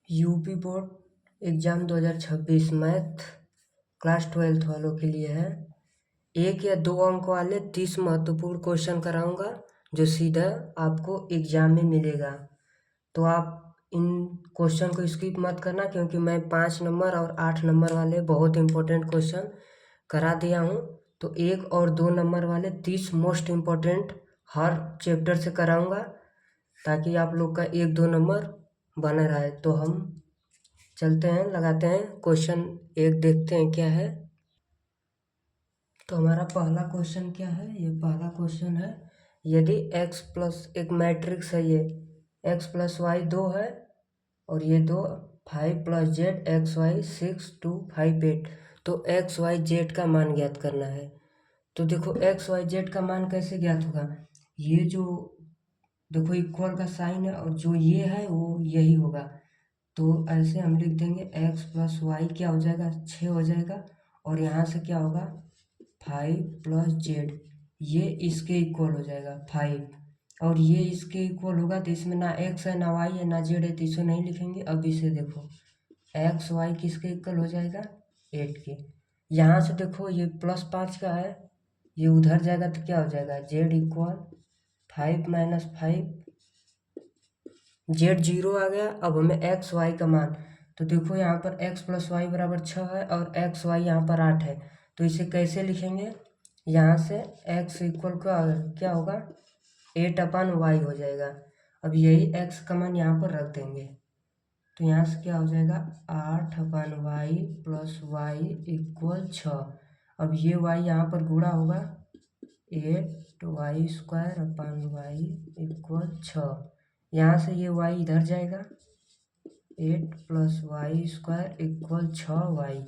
UP board exam 2026 math class 12 वालों के लिए है। 1 या 2 अंक वाले 30 महत्वपूर्ण क्वेश्चन कराऊंगा जो सीधा आपको एग्ज़ाम में मिलेगा। तो आप इन क्वेश्चन को स्किप मत करना, क्योंकि मैं 5 नंबर और 8 नंबर वाले बहुत इंपॉर्टेंट क्वेश्चन करा दिया हूँ। तो 1 और 2 नंबर वाले 30 मोस्ट इम्पोर्टेंट हर चैप्टर से कराऊंगा, ताकि आप लोग का 1-2 नंबर बना रहे। तो हम चलते हैं, लगाते हैं क्वेश्चन 1, देखते हैं क्या है। तो हमारा पहला क्वेश्चन क्या है? ये पहला क्वेश्चन है, यदि x प्लस एक मैट्रिक्स है, ये x प्लस वाई 2 है और ये 2 5 प्लस जेड एक्स वाई 6 2 5 8, तो एक्स वाई जेड का मान ज्ञात करना है। तो देखो एक्स वाई जेड का मान कैसे ज्ञात होगा? ये जो देखो इक्वल का साइन है और जो ये है वो यही होगा। तो ऐसे हम लिख देंगे x प्लस वाई क्या हो जाएगा, 6 हो जाएगा, और यहाँ से क्या होगा 5 प्लस जेड, ये इसके इक्वल हो जाएगा 5, और ये इसके इक्वल होगा। तो इसमें ना x है ना y है ना z है, तो इसे नहीं लिखेंगे। अब इसे देखो एक्स वाई किसके इक्वल हो जाएगा, 8 के। यहाँ से देखो ये +5 का है, ये उधर जाएगा तो क्या हो जाएगा z इक्वल 5 माइनस 5, जेड 0 आ गया। अब हमें एक्स वाई का मान, तो देखो यहाँ पर x प्लस वाई बराबर 6 है और एक्स वाई यहाँ पर 8 है। तो इसे कैसे लिखेंगे? यहाँ से x इक्वल क्या होगा 8/y हो जाएगा। अब यही x का मान यहाँ पर रख देंगे, तो यहाँ से क्या हो जाएगा 8/y प्लस वाई इक्वल 6। अब ये y यहाँ पर गुणा होगा 8y square upon Y equal 6। यहाँ से ये y इधर जाएगा, 8 plus Y square equal 6y।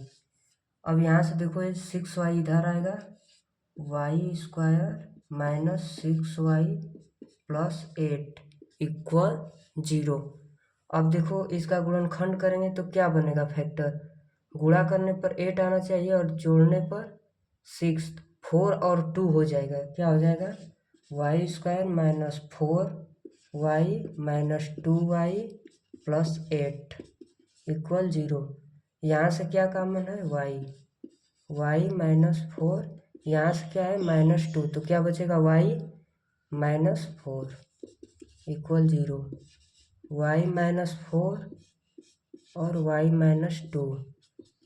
अब यहाँ से देखो ये 6y इधर आएगा, y square minus 6y plus 8 equal 0। अब देखो इसका गुणनखंड करेंगे तो क्या बनेगा फैक्टर, गुणा करने पर 8 आना चाहिए और जोड़ने पर 6, 4 और 2 हो जाएगा। क्या हो जाएगा y square minus 4y minus 2y plus 8 equal 0। यहाँ से क्या कॉमन है y माइनस 4, यहाँ से क्या है -2, तो क्या बचेगा y minus 4 equal 0। y minus 4 और y माइनस 2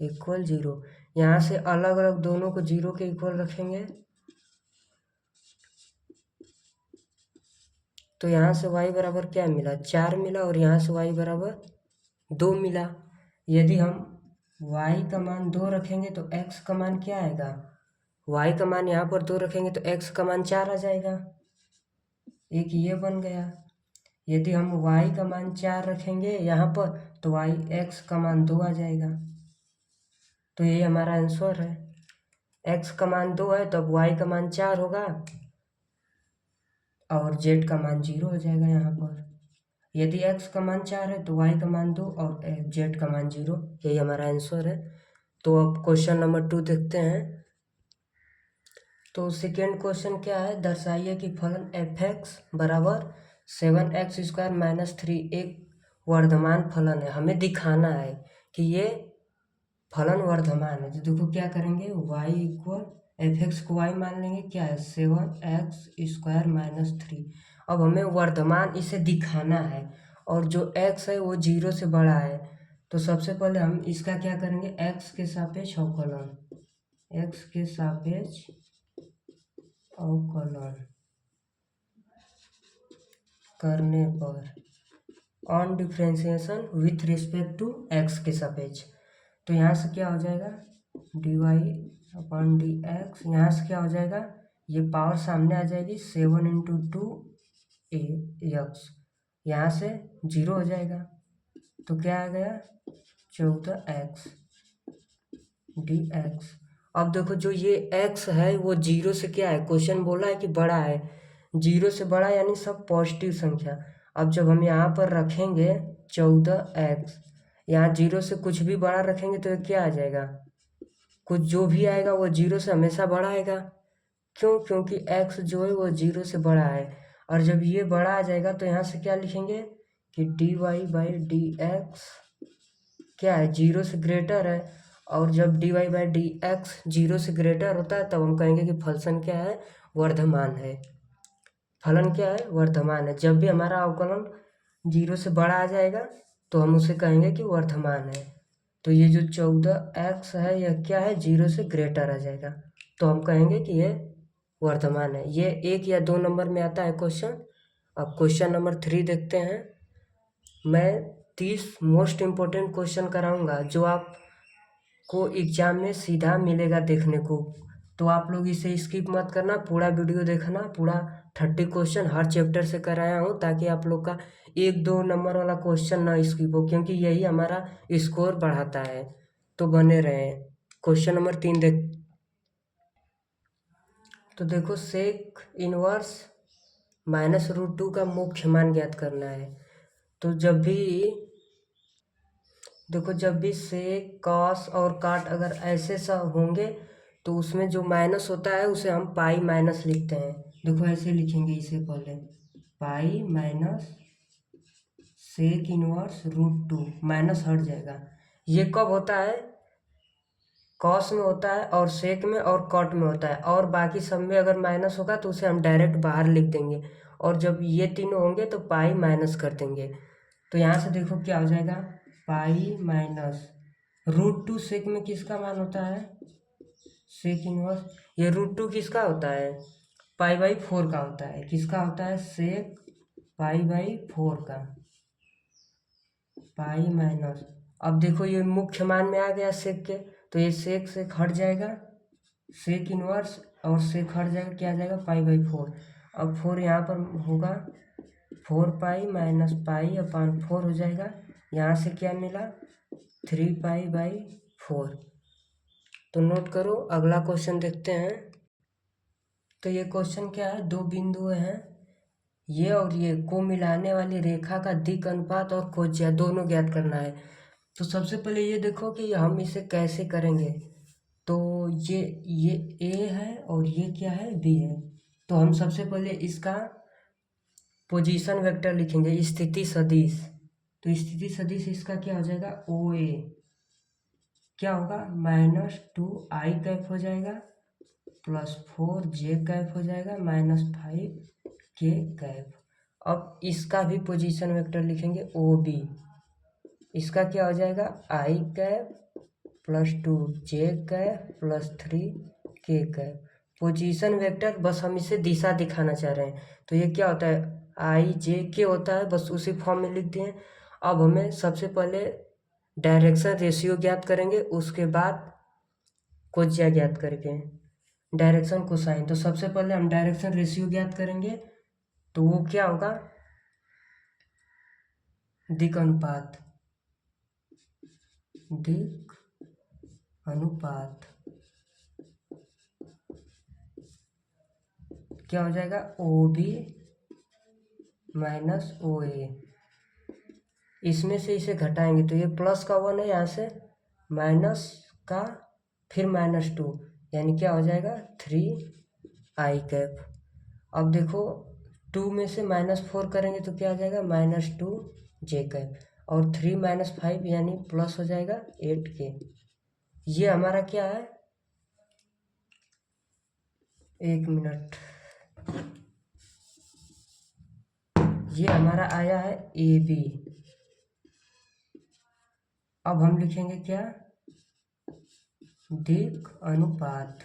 इक्वल 0। यहाँ से अलग अलग दोनों को 0 के इक्वल रखेंगे, तो यहाँ से y बराबर क्या मिला 4 मिला, और यहाँ से y बराबर 2 मिला। यदि हम y का मान 2 रखेंगे तो x का मान क्या आएगा, y का मान यहाँ पर 2 रखेंगे तो x का मान 4 आ जाएगा, एक ये बन गया। यदि हम y का मान 4 रखेंगे यहाँ पर तो x का मान 2 आ जाएगा। तो ये हमारा आंसर है, x का मान 2 है तो अब y का मान 4 होगा और z का मान 0 हो जाएगा यहाँ पर। यदि x का मान 4 है तो y का मान 2 और z का मान 0, यही हमारा आंसर है। तो अब क्वेश्चन नंबर 2 देखते हैं। तो सेकेंड क्वेश्चन क्या है, दर्शाइए कि फलन f(x) बराबर 7x स्क्वायर माइनस 3 एक वर्धमान फलन है। हमें दिखाना है कि ये फलन वर्धमान है। तो देखो क्या करेंगे, y इक्वल f(x) को y मान लेंगे, क्या है 7x स्क्वायर माइनस 3। अब हमें वर्धमान इसे दिखाना है और जो x है वो 0 से बड़ा है। तो सबसे पहले हम इसका क्या करेंगे, x के सापेक्ष अवकलन, x के सापेक्ष अवकलन करने पर on differentiation with respect to x के सापेक्ष, तो यहाँ से क्या हो जाएगा dy/dx। यहाँ से क्या हो जाएगा, ये पावर सामने आ जाएगी 7 × 2x, यहाँ से 0 हो जाएगा, तो क्या आ गया 14x dx। अब देखो जो ये x है वो 0 से क्या है, क्वेश्चन बोला है कि बड़ा है, 0 से बड़ा यानी सब पॉजिटिव संख्या। अब जब हम यहाँ पर रखेंगे 14x, यहाँ 0 से कुछ भी बड़ा रखेंगे तो क्या आ जाएगा, कुछ जो भी आएगा वो 0 से हमेशा बड़ा आएगा। क्यों? क्योंकि x जो है वो 0 से बड़ा है। और जब ये बड़ा आ जाएगा तो यहाँ से क्या लिखेंगे कि dy/dx क्या है, जीरो से ग्रेटर है, और जब dy by d x zero से ग्रेटर होता है तब हम कहेंगे कि फलन क्या है, वर्धमान है। फलन क्या है, वर्धमान है। जब भी हमारा अवकलन जीरो से बड़ा आ जाएगा तो हम उसे कहेंगे कि वर्धमान है। तो ये जो 14x है यह क्या है, जीरो से ग्रेटर आ जाएगा, तो हम कहेंगे कि यह वर्धमान है। ये 1 या 2 नंबर में आता है क्वेश्चन। अब क्वेश्चन नंबर 3 देखते हैं। मैं 30 मोस्ट इम्पोर्टेंट क्वेश्चन कराऊंगा जो आपको एग्जाम में सीधा मिलेगा देखने को, तो आप लोग इसे स्किप मत करना, पूरा वीडियो देखना। पूरा 30 क्वेश्चन हर चैप्टर से कराया हूँ ताकि आप लोग का 1-2 नंबर वाला क्वेश्चन ना स्किप हो, क्योंकि यही हमारा स्कोर बढ़ाता है। तो बने रहे। क्वेश्चन नंबर 3 देख। तो देखो, सेक इनवर्स -√2 का मुख्य मान ज्ञात करना है। तो जब भी देखो, जब भी सेक, कॉस और काट अगर ऐसे सब होंगे तो उसमें जो माइनस होता है उसे हम पाई माइनस लिखते हैं। देखो ऐसे लिखेंगे इसे, पहले pi minus sec inverse √2, minus हट जाएगा। ये कब होता है, कॉस में होता है और सेक में और कॉट में होता है, और बाकी सब में अगर माइनस होगा तो उसे हम डायरेक्ट बाहर लिख देंगे, और जब ये तीनों होंगे तो पाई माइनस कर देंगे। तो यहाँ से देखो क्या हो जाएगा, पाई माइनस √2 सेक में किसका मान होता है, सेक इनवर्स, ये √2 किसका होता है, पाई/4 का होता है। किसका होता है, सेक पाई/4 का, पाई माइनस। अब देखो ये मुख्य मान में आ गया सेक के, तो ये सेक से हट जाएगा, सेक इनवर्स और सेक हट जाएगा, क्या आ जाएगा, पाई/4। अब 4 यहाँ पर होगा, 4 पाई माइनस पाई/4 हो जाएगा। यहाँ से क्या मिला, 3 पाई/4। तो नोट करो, अगला क्वेश्चन देखते हैं। तो ये क्वेश्चन क्या है, दो बिंदु हैं, ये और ये को मिलाने वाली रेखा का दिक् अनुपात और कोज्या दोनों ज्ञात करना है। तो सबसे पहले ये देखो कि हम इसे कैसे करेंगे। तो ये ए है और ये क्या है, बी है। तो हम सबसे पहले इसका पोजीशन वेक्टर लिखेंगे, स्थिति सदिश। तो स्थिति सदिश इसका क्या हो जाएगा, ओ ए क्या होगा, -2i कैप हो जाएगा, +4j कैप हो जाएगा, -5k कैप। अब इसका भी पोजीशन वेक्टर लिखेंगे, ओ बी। इसका क्या हो जाएगा, i cap +2j cap +3k cap. Position vector बस हम इसे दिशा दिखाना चाह रहे हैं। तो ये क्या होता है, i/j/k होता है, बस उसी फॉर्म में लिख दिए। अब हमें सबसे पहले डायरेक्शन रेशियो ज्ञात करेंगे, उसके बाद कोज्या ज्ञात करके डायरेक्शन कोसाइन। तो सबसे पहले हम डायरेक्शन रेशियो ज्ञात करेंगे, तो वो क्या होगा, दिक् अनुपात, दिक् अनुपात क्या हो जाएगा, ओ बी माइनस ओ ए। इसमें से इसे घटाएंगे तो ये प्लस का 1 है, यहाँ से माइनस का फिर -2, यानी क्या हो जाएगा, 3i कैप। अब देखो 2 में से -4 करेंगे तो क्या आ जाएगा, -2j कैप, और 3 - 5 यानी प्लस हो जाएगा 8k। ये हमारा क्या है, 1 मिनट, ये हमारा आया है ए बी। अब हम लिखेंगे क्या, दिक् अनुपात।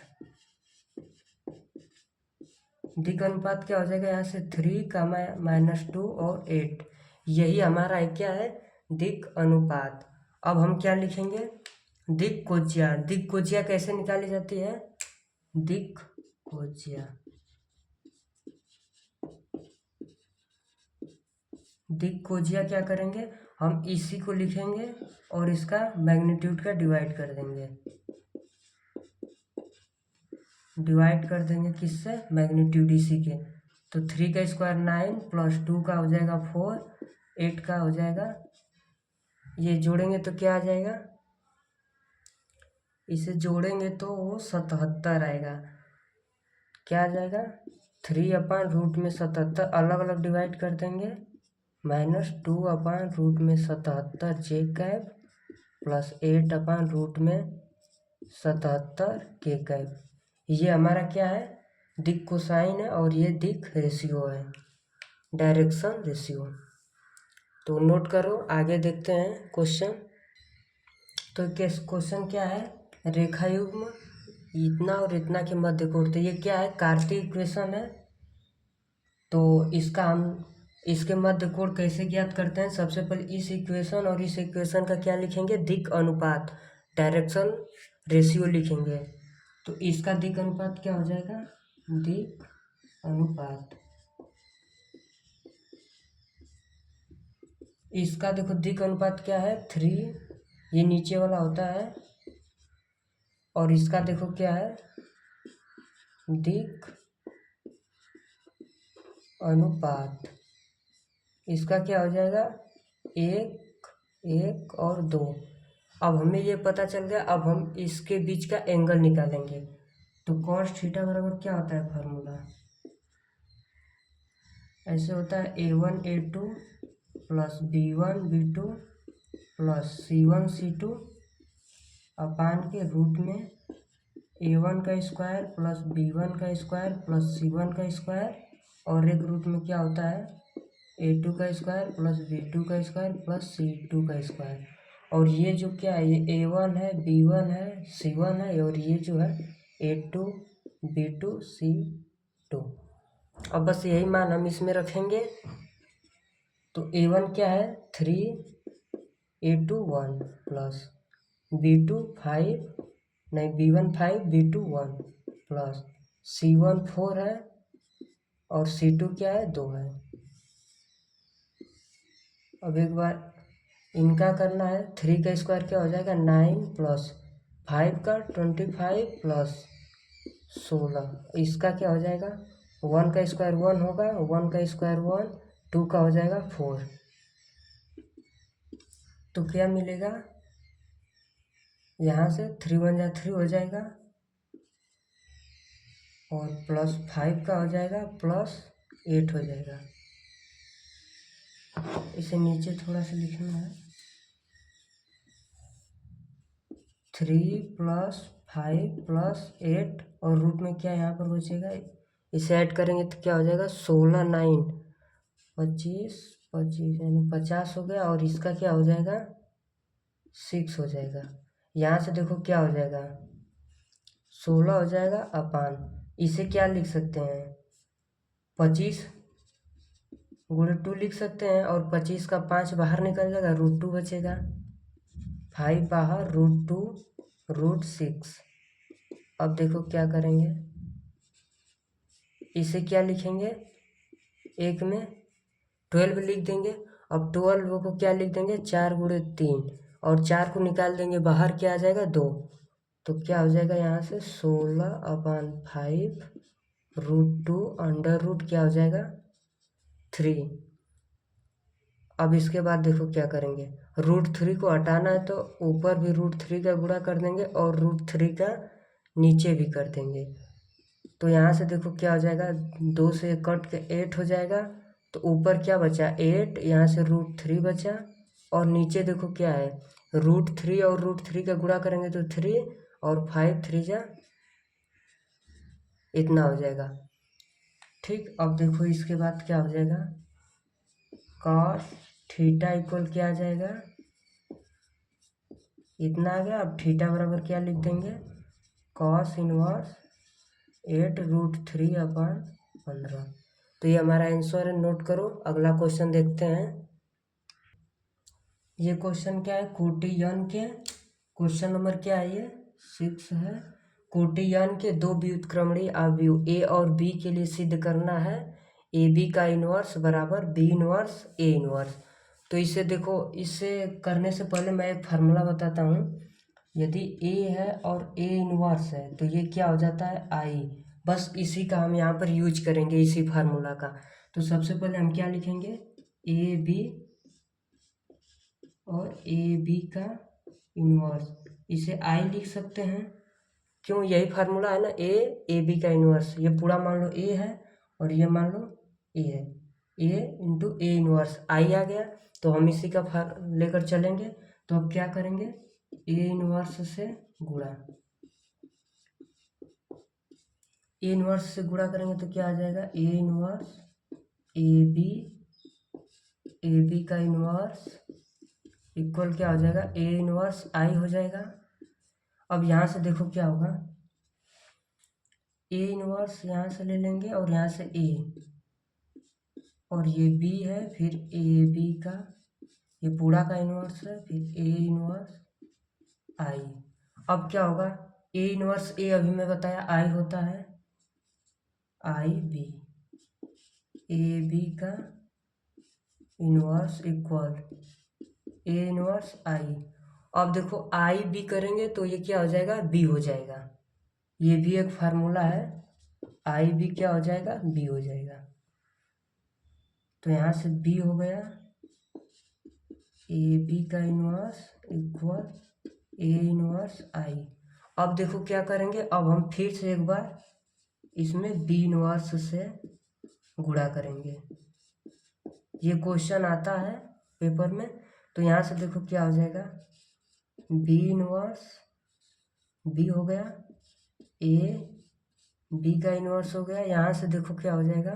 दिक् अनुपात क्या हो जाएगा, यहाँ से 3 का -2 और 8, यही हमारा है, क्या है, दिक् अनुपात। अब हम क्या लिखेंगे, दिक् कोज्या। दिक् कोज्या कैसे निकाली जाती है, दिक् कोज्या, दिक् कोज्या क्या करेंगे, हम इसी को लिखेंगे और इसका मैग्नीट्यूड का डिवाइड कर देंगे। डिवाइड कर देंगे किससे, मैग्नीट्यूड इसी के। तो 3 का स्क्वायर 9 +2 का हो जाएगा 4, 8 का हो जाएगा, ये जोड़ेंगे तो क्या आ जाएगा, इसे जोड़ेंगे तो 77 आएगा। क्या आ जाएगा, 3/√77 अलग अलग डिवाइड कर देंगे, -2/√77 j कैप प्लस 8/√में 77 k कैप। ये हमारा क्या है, दिक कोसाइन है और ये दिक रेशियो है, डायरेक्शन रेशियो। तो नोट करो, आगे देखते हैं क्वेश्चन। तो क्वेश्चन क्या है, रेखा युग्म इतना और इतना के मध्य कोण। तो ये क्या है, कार्तीय इक्वेशन है। तो इसका हम इसके मध्य कोण कैसे ज्ञात करते हैं, सबसे पहले इस इक्वेशन और इस इक्वेशन का क्या लिखेंगे, दिक अनुपात, डायरेक्शन रेशियो लिखेंगे। तो इसका दिक अनुपात क्या हो जाएगा, दिक अनुपात। इसका देखो दिक अनुपात क्या है 3, ये नीचे वाला होता है। और इसका देखो क्या है, दिक अनुपात। इसका क्या हो जाएगा 1, 1 और 2। अब हमें ये पता चल गया, अब हम इसके बीच का एंगल निकालेंगे। तो cos थीटा बराबर क्या होता है फार्मूला, ऐसे होता है A1 A2 plus B1 B2 plus C1 C2 अपान के रूट में A1 का स्क्वायर प्लस B1 का स्क्वायर प्लस C1 का स्क्वायर, और एक रूट में क्या होता है A2 का स्क्वायर प्लस B2 का स्क्वायर प्लस C2 का स्क्वायर। और ये जो क्या है, ये A1 है, B1 है, C1 है, और ये जो है A2 B2 C2। अब बस यही मान हम इसमें रखेंगे। तो A1 क्या है 3, A2 1 प्लस B2 5, नहीं B1 5 B2 1 प्लस C1 4 है और C2 क्या है 2 है। अब एक बार इनका करना है, 3 का स्क्वायर क्या हो जाएगा 9 प्लस 5 का 25 प्लस 16। इसका क्या हो जाएगा 1 का स्क्वायर 1 होगा, 1 का स्क्वायर 1, 2 का हो जाएगा 4। तो क्या मिलेगा, यहाँ से 3 1 जा 3 हो जाएगा और प्लस 5 का हो जाएगा प्लस 8 हो जाएगा। इसे नीचे थोड़ा सा लिखना है, 3 प्लस 5 प्लस 8 और रूट में क्या यहाँ पर बचेगा, इसे ऐड करेंगे तो क्या हो जाएगा 16 9 25 25 यानी 50 हो गया। और इसका क्या हो जाएगा 6 हो जाएगा। यहाँ से देखो क्या हो जाएगा 16 हो जाएगा अपान, इसे क्या लिख सकते हैं 25 गुणे 2 लिख सकते हैं, और 25 का 5 बाहर निकल जाएगा, √2 बचेगा, 5 बाहर √2 √6। अब देखो क्या करेंगे, इसे क्या लिखेंगे, एक में 12 लिख देंगे। अब 12 को क्या लिख देंगे 4 गुणे 3, और 4 को निकाल देंगे बाहर, क्या आ जाएगा 2। तो क्या हो जाएगा यहाँ से 16/5 √2 अंडर रूट क्या हो जाएगा 3। अब इसके बाद देखो क्या करेंगे, √3 को हटाना है तो ऊपर भी √3 का गुणा कर देंगे और √3 का नीचे भी कर देंगे। तो यहाँ से देखो क्या हो जाएगा 2 से कट के 8 हो जाएगा। तो ऊपर क्या बचा 8, यहाँ से √3 बचा, और नीचे देखो क्या है √3 और √3 का गुणा करेंगे तो 3, और 5 3 जा इतना हो जाएगा। ठीक, अब देखो इसके बाद क्या हो जाएगा, cos थीटा इक्वल क्या आ जाएगा, इतना आ गया। अब थीटा बराबर क्या लिख देंगे, cos इनवर्स 8√3/15। तो ये हमारा आंसर है, नोट करो। अगला क्वेश्चन देखते हैं। ये क्वेश्चन क्या है, कोटि n के, क्वेश्चन नंबर क्या है ये 6 है। कोटि n के दो व्युत्क्रमणीय अवयव ए और बी के लिए सिद्ध करना है ए बी का इनवर्स बराबर बी इनवर्स ए इनवर्स। तो इसे देखो, इसे करने से पहले मैं एक फार्मूला बताता हूँ। यदि ए है और ए इनवर्स है तो ये क्या हो जाता है आई। बस इसी का हम यहाँ पर यूज करेंगे, इसी फार्मूला का। तो सबसे पहले हम क्या लिखेंगे, ए बी और ए बी का इनवर्स, इसे आई लिख सकते हैं। क्यों, यही फार्मूला है ना, ए बी का इनवर्स। ये पूरा मान लो ए है और ये मान लो ए है, ए इंटू ए इनवर्स आई आ गया। तो हम इसी का लेकर चलेंगे। तो अब क्या करेंगे, ए इनवर्स से गुणा, ए इनवर्स से गुणा करेंगे तो क्या आ जाएगा, ए इनवर्स ए बी का इनवर्स इक्वल क्या हो जाएगा, ए इनवर्स आई हो जाएगा। अब यहाँ से देखो क्या होगा, ए इनवर्स यहाँ से ले लेंगे और यहाँ से ए, और ये बी है, फिर ए बी का ये पूरा का इनवर्स है, फिर ए इनवर्स आई। अब क्या होगा, ए इनवर्स ए अभी मैं बताया आई होता है, आई बी, ए बी का inverse equal A inverse I. अब देखो आई बी करेंगे तो ये क्या हो जाएगा, बी हो जाएगा। ये भी एक फार्मूला है, आई बी क्या हो जाएगा, बी हो जाएगा। तो यहाँ से बी हो गया, ए बी का inverse equal A inverse I. अब देखो क्या करेंगे, अब हम फिर से एक बार इसमें बी इनवर्स से गुणा करेंगे। ये क्वेश्चन आता है पेपर में, तो यहाँ से देखो क्या हो जाएगा, बी इनवर्स बी हो गया, ए बी का इनवर्स हो गया। यहाँ से देखो क्या हो जाएगा,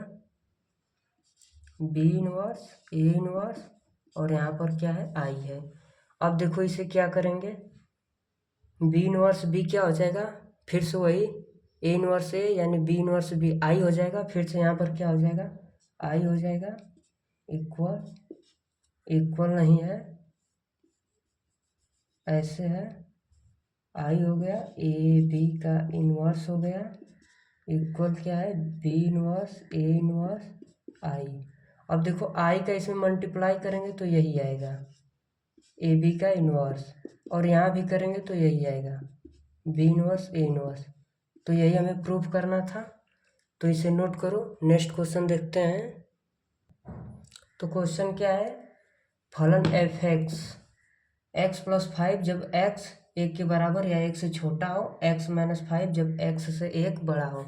बी इनवर्स ए इनवर्स, और यहाँ पर क्या है, आई है। अब देखो इसे क्या करेंगे, बी इनवर्स बी क्या हो जाएगा, फिर से वही ए इनवर्स ए यानी बी इनवर्स बी आई हो जाएगा। फिर से यहाँ पर क्या हो जाएगा, आई हो जाएगा इक्वल नहीं है, ऐसे है, आई हो गया, ए बी का इनवर्स हो गया इक्वल क्या है, B inverse A inverse I. अब देखो आई का इसमें मल्टीप्लाई करेंगे तो यही आएगा, ए बी का इनवर्स, और यहाँ भी करेंगे तो यही आएगा, बी इनवर्स ए इनवर्स। तो यही हमें प्रूफ करना था, तो इसे नोट करो। नेक्स्ट क्वेश्चन देखते हैं। तो क्वेश्चन क्या है, फलन एफ एक्स प्लस 5 जब एक्स 1 के बराबर या 1 से छोटा हो, एक्स माइनस 5 जब एक्स से 1 बड़ा हो,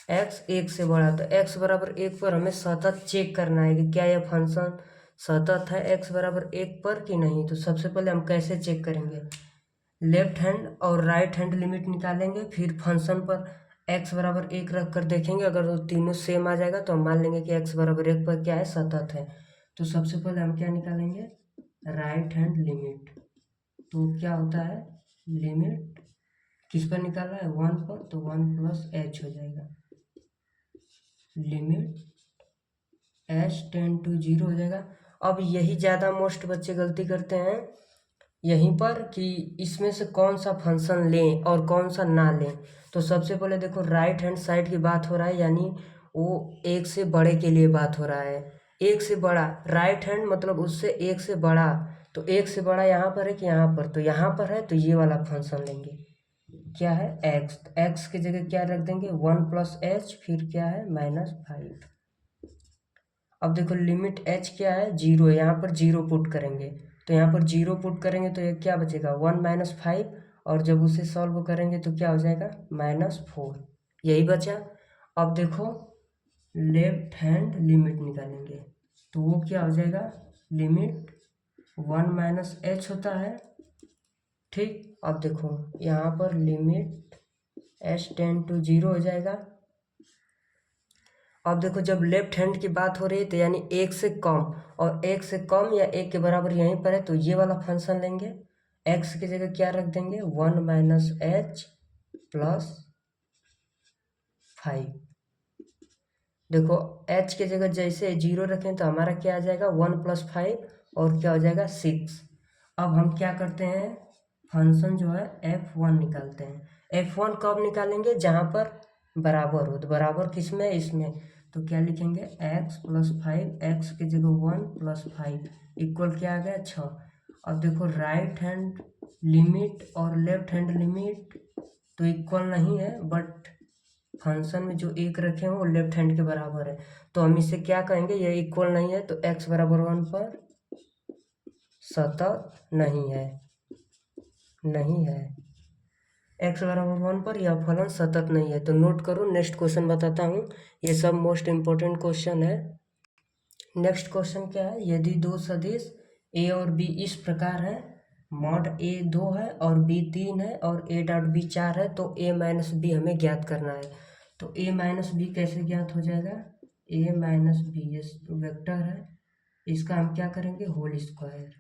एक्स 1 से बड़ा। तो एक्स बराबर 1 पर हमें सतत चेक करना है कि क्या यह फंक्शन सतत है एक्स बराबर 1 पर कि नहीं। तो सबसे पहले हम कैसे चेक करेंगे, लेफ्ट हैंड और राइट हैंड लिमिट निकालेंगे, फिर फंक्शन पर एक्स बराबर 1 रख कर देखेंगे, अगर वो तीनों सेम आ जाएगा तो हम मान लेंगे कि एक्स बराबर 1 पर क्या है, सतत है। तो सबसे पहले हम क्या निकालेंगे, राइट हैंड लिमिट। तो क्या होता है, लिमिट किस पर निकाला है, 1 पर, तो 1 प्लस एच हो जाएगा, लिमिट एच टेंड टू 0 हो जाएगा। अब यही ज़्यादा मोस्ट बच्चे गलती करते हैं यहीं पर कि इसमें से कौन सा फंक्शन लें और कौन सा ना लें। तो सबसे पहले देखो राइट हैंड साइड की बात हो रहा है, यानी वो 1 से बड़े के लिए बात हो रहा है, 1 से बड़ा, राइट हैंड मतलब उससे 1 से बड़ा। तो 1 से बड़ा यहाँ पर है कि यहाँ पर, तो यहाँ पर है, तो ये वाला फंक्शन लेंगे, क्या है, एक्स। एक्स की जगह क्या रख देंगे, 1 प्लस एच, फिर क्या है, -5। अब देखो लिमिट एच क्या है, 0 है, यहाँ पर 0 पुट करेंगे, तो यहाँ पर 0 पुट करेंगे तो ये क्या बचेगा, 1 - 5, और जब उसे सॉल्व करेंगे तो क्या हो जाएगा, -4, यही बचा। अब देखो लेफ्ट हैंड लिमिट निकालेंगे, तो वो क्या हो जाएगा, लिमिट 1 - एच होता है, ठीक। अब देखो यहाँ पर लिमिट एच टेंड टू 0 हो जाएगा। अब देखो जब लेफ्ट हैंड की बात हो रही है तो यानी 1 से कम, और 1 से कम या 1 के बराबर यहीं पर है, तो ये वाला फंक्शन लेंगे। x की जगह क्या रख देंगे, 1 - h प्लस 5। देखो h की जगह जैसे 0 रखें तो हमारा क्या आ जाएगा, 1 + 5, और क्या हो जाएगा, 6। अब हम क्या करते हैं, फंक्शन जो है f1 निकालते हैं। f1 कब निकालेंगे, जहाँ पर बराबर हो, तो बराबर किस में, इसमें। तो क्या लिखेंगे, x + 5, x की जगह 1 + 5 इक्वल क्या आ गया, 6। अब देखो राइट हैंड लिमिट और लेफ्ट हैंड लिमिट तो इक्वल नहीं है, बट फंक्शन में जो 1 रखे हैं वो लेफ्ट हैंड के बराबर है, तो हम इसे क्या कहेंगे, ये इक्वल नहीं है, तो x बराबर 1 पर सतत नहीं है, x बराबर 1 पर यह फलन सतत नहीं है। तो नोट करो, नेक्स्ट क्वेश्चन बताता हूँ, ये सब मोस्ट इम्पोर्टेंट क्वेश्चन है। नेक्स्ट क्वेश्चन क्या है, यदि दो सदिश a और b इस प्रकार है, मॉड ए 2 है और बी 3 है और ए डॉट बी 4 है, तो ए माइनस बी हमें ज्ञात करना है। तो ए माइनस बी कैसे ज्ञात हो जाएगा, ए माइनस बी ये वेक्टर है, इसका हम क्या करेंगे होल स्क्वायर।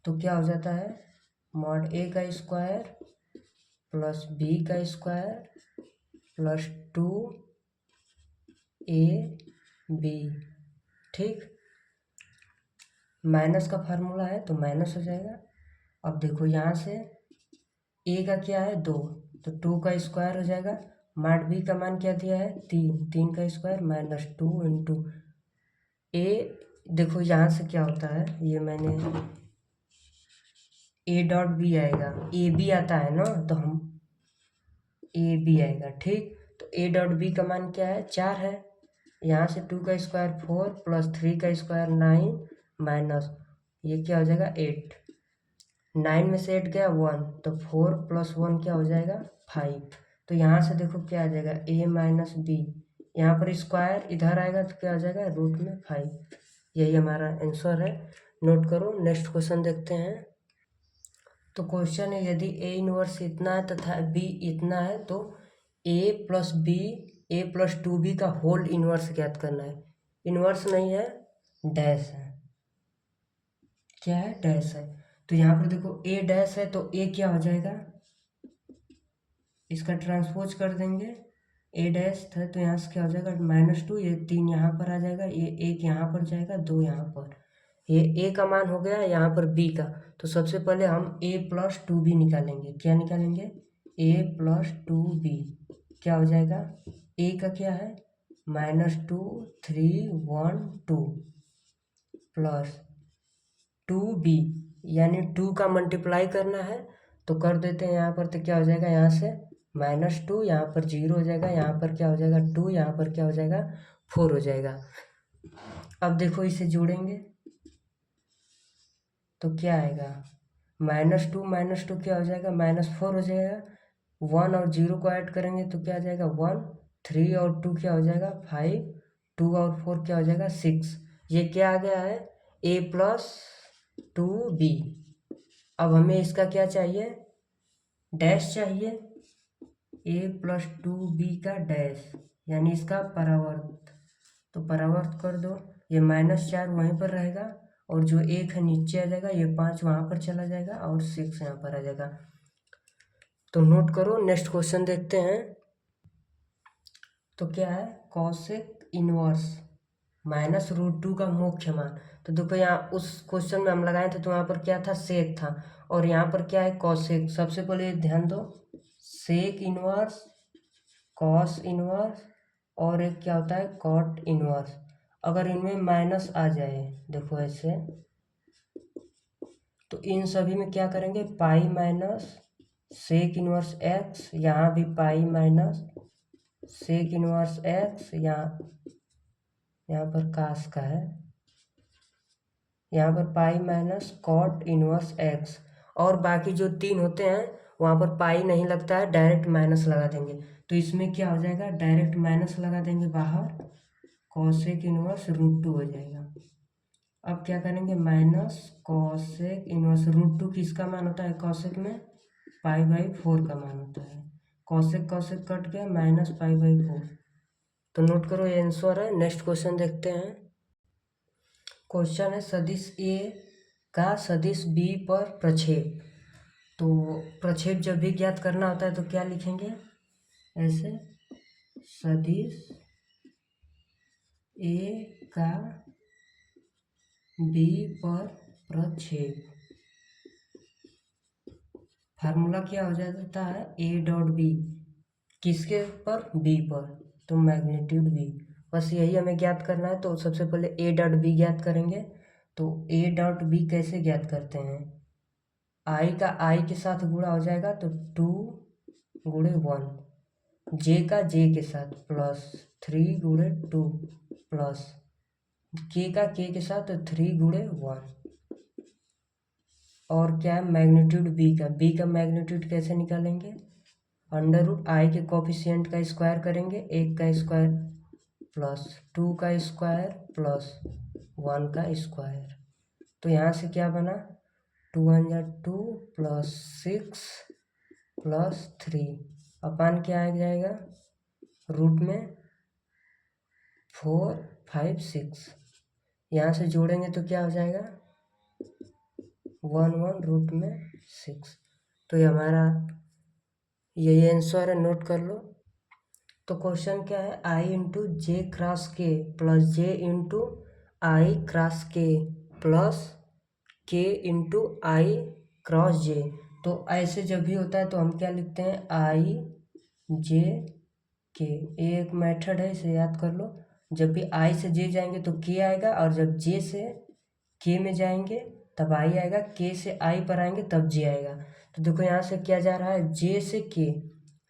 तो क्या हो जाता है मॉड ए का स्क्वायर प्लस बी का स्क्वायर प्लस 2 ए बी। ठीक, माइनस का फार्मूला है तो माइनस हो जाएगा। अब देखो यहाँ से ए का क्या है 2, तो 2 का स्क्वायर हो जाएगा। मॉड बी का मान क्या दिया है 3, 3 का स्क्वायर माइनस 2 इंटू ए। देखो यहाँ से क्या होता है, ये मैंने ए डॉट बी आएगा, ए बी आता है ना, तो हम ए बी आएगा। ठीक, तो ए डॉट बी का मान क्या है 4 है। यहाँ से 2 का स्क्वायर 4 प्लस 3 का स्क्वायर 9 माइनस ये क्या हो जाएगा 8। 9 में से 8 गया 1, तो 4 प्लस 1 क्या हो जाएगा 5। तो यहाँ से देखो क्या आ जाएगा ए माइनस बी, यहाँ पर स्क्वायर इधर आएगा तो क्या हो जाएगा रूट में 5। यही हमारा आंसर है, नोट करो। नेक्स्ट क्वेश्चन देखते हैं। तो क्वेश्चन है यदि ए इनवर्स इतना है तथा बी इतना है तो ए प्लस बी ए प्लस 2b का होल इनवर्स ज्ञात करना है। इनवर्स नहीं है, डैश है। क्या है, डैश है। तो यहाँ पर देखो ए डैश है तो ए क्या हो जाएगा, इसका ट्रांसपोज कर देंगे। ए डैश था तो यहाँ से क्या हो जाएगा -2, ये 3 यहाँ पर आ जाएगा, ये 1 यहाँ पर जाएगा, 2 यहाँ पर। ये ए का मान हो गया यहाँ पर बी का। तो सबसे पहले हम ए प्लस 2b निकालेंगे। क्या निकालेंगे, ए प्लस 2b क्या हो जाएगा, ए का क्या है -2 3 1 2 प्लस 2b यानी 2 का मल्टीप्लाई करना है तो कर देते हैं यहाँ पर। तो क्या हो जाएगा यहाँ से -2, यहाँ पर 0 हो जाएगा, यहाँ पर क्या हो जाएगा 2, यहाँ पर क्या हो जाएगा 4 हो जाएगा। अब देखो इसे जोड़ेंगे तो क्या आएगा -2 क्या हो जाएगा -4 हो जाएगा। 1 और 0 को ऐड करेंगे तो क्या आ जाएगा 1, 3 और 2 क्या हो जाएगा 5, 2 और 4 क्या हो जाएगा 6। ये क्या आ गया है a प्लस 2b। अब हमें इसका क्या चाहिए, डैश चाहिए, a प्लस 2b का डैश यानी इसका परावर्त। तो परावर्त कर दो, ये -4 वहीं पर रहेगा और जो 1 है नीचे आ जाएगा, ये 5 वहाँ पर चला जाएगा और 6 यहाँ पर आ जाएगा। तो नोट करो। नेक्स्ट क्वेश्चन देखते हैं। तो क्या है कॉसेक इनवर्स -√2 का मुख्य मान। तो देखो यहाँ उस क्वेश्चन में हम लगाए थे तो यहाँ पर क्या था सेक था, और यहाँ पर क्या है कॉसेक। सबसे पहले ध्यान दो, सेक इनवर्स, कॉस इनवर्स और एक क्या होता है कॉट इनवर्स। अगर इनमें माइनस आ जाए देखो ऐसे, तो इन सभी में क्या करेंगे pi minus sec inverse x, यहाँ भी pi minus sec inverse x, यहाँ पर कास का है, यहाँ पर pi minus cot inverse x. और बाकी जो 3 होते हैं वहाँ पर पाई नहीं लगता है, डायरेक्ट माइनस लगा देंगे। तो इसमें क्या हो जाएगा डायरेक्ट माइनस लगा देंगे बाहर, कॉसेक इनवर्स √2 हो जाएगा। अब क्या करेंगे माइनस कॉसेक इनवर्स √2 किसका मान होता है कॉसेक में π/4 का मान होता है। कॉसेक कॉसेक कट गया -π/4। तो नोट करो ये आंसर है। नेक्स्ट क्वेश्चन देखते हैं। क्वेश्चन है सदिश ए का सदिश बी पर प्रक्षेप। तो प्रक्षेप जब भी ज्ञात करना होता है तो क्या लिखेंगे ऐसे, सदिश ए का बी पर प्रक्षेप। फार्मूला क्या हो जाता है ए डॉट बी, किसके पर बी पर, तो मैग्नीट्यूड बी। बस यही हमें ज्ञात करना है। तो सबसे पहले ए डॉट बी ज्ञात करेंगे। तो ए डॉट बी कैसे ज्ञात करते हैं, आई का आई के साथ गुणा हो जाएगा तो 2 गुणे 1, जे का जे के साथ प्लस 3 गुणे 2 प्लस के का के के साथ 3 गुणे 1। और क्या है मैग्नीट्यूड बी का मैग्नीट्यूड कैसे निकालेंगे, √i के कोफिशिएंट का स्क्वायर करेंगे, 1 का स्क्वायर प्लस 2 का स्क्वायर प्लस 1 का स्क्वायर। तो यहाँ से क्या बना 2 1 जा 2 प्लस 6 प्लस 3 अपान क्या आ जाएगा रूट में 4 5 6 यहाँ से जोड़ेंगे तो क्या हो जाएगा 1 1 रूट में 6। तो ये हमारा यही आंसर है, नोट कर लो। तो क्वेश्चन क्या है आई इंटू जे क्रॉस के प्लस जे इंटू आई क्रॉस के प्लस के इंटू आई क्रॉस जे। तो ऐसे जब भी होता है तो हम क्या लिखते हैं आई जे के। एक मेथड है, इसे याद कर लो। जब भी आई से जे जाएंगे तो के आएगा, और जब जे से के में जाएंगे तब आई आएगा, के से आई पर आएंगे तब जे आएगा। तो देखो यहाँ से क्या जा रहा है जे से के,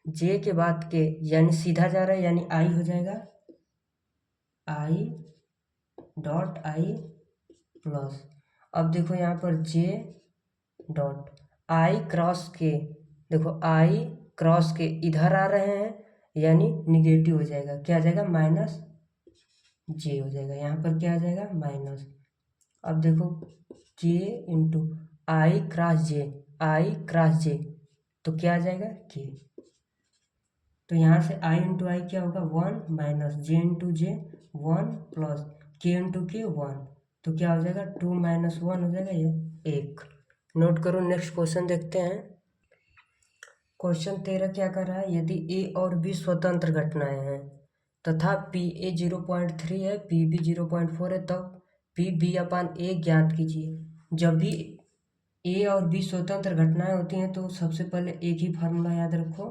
जे के बाद के यानी सीधा जा रहा है, यानी आई हो जाएगा आई डॉट आई प्लस। अब देखो यहाँ पर जे डॉट आई क्रॉस के, देखो आई क्रॉस के इधर आ रहे हैं यानी निगेटिव हो जाएगा, क्या आ जाएगा माइनस जे हो जाएगा। यहाँ पर क्या आ जाएगा माइनस। अब देखो के इंटू आई क्रॉस जे, आई क्रॉस जे तो क्या आ जाएगा के। तो यहाँ से आई इंटू आई क्या होगा 1 माइनस जे इंटू जे 1 प्लस के इंटू के 1, तो क्या हो जाएगा 2 माइनस 1 हो जाएगा ये 1। नोट करो। नेक्स्ट क्वेश्चन देखते हैं। क्वेश्चन 13 क्या कर रहा है, यदि ए और बी स्वतंत्र घटनाएं हैं तथा पी ए 0.3 है पी बी 0.4 है, तब पी बी अपान ए ज्ञात कीजिए। जब भी ए और बी स्वतंत्र घटनाएं होती हैं तो सबसे पहले एक ही फार्मूला याद रखो,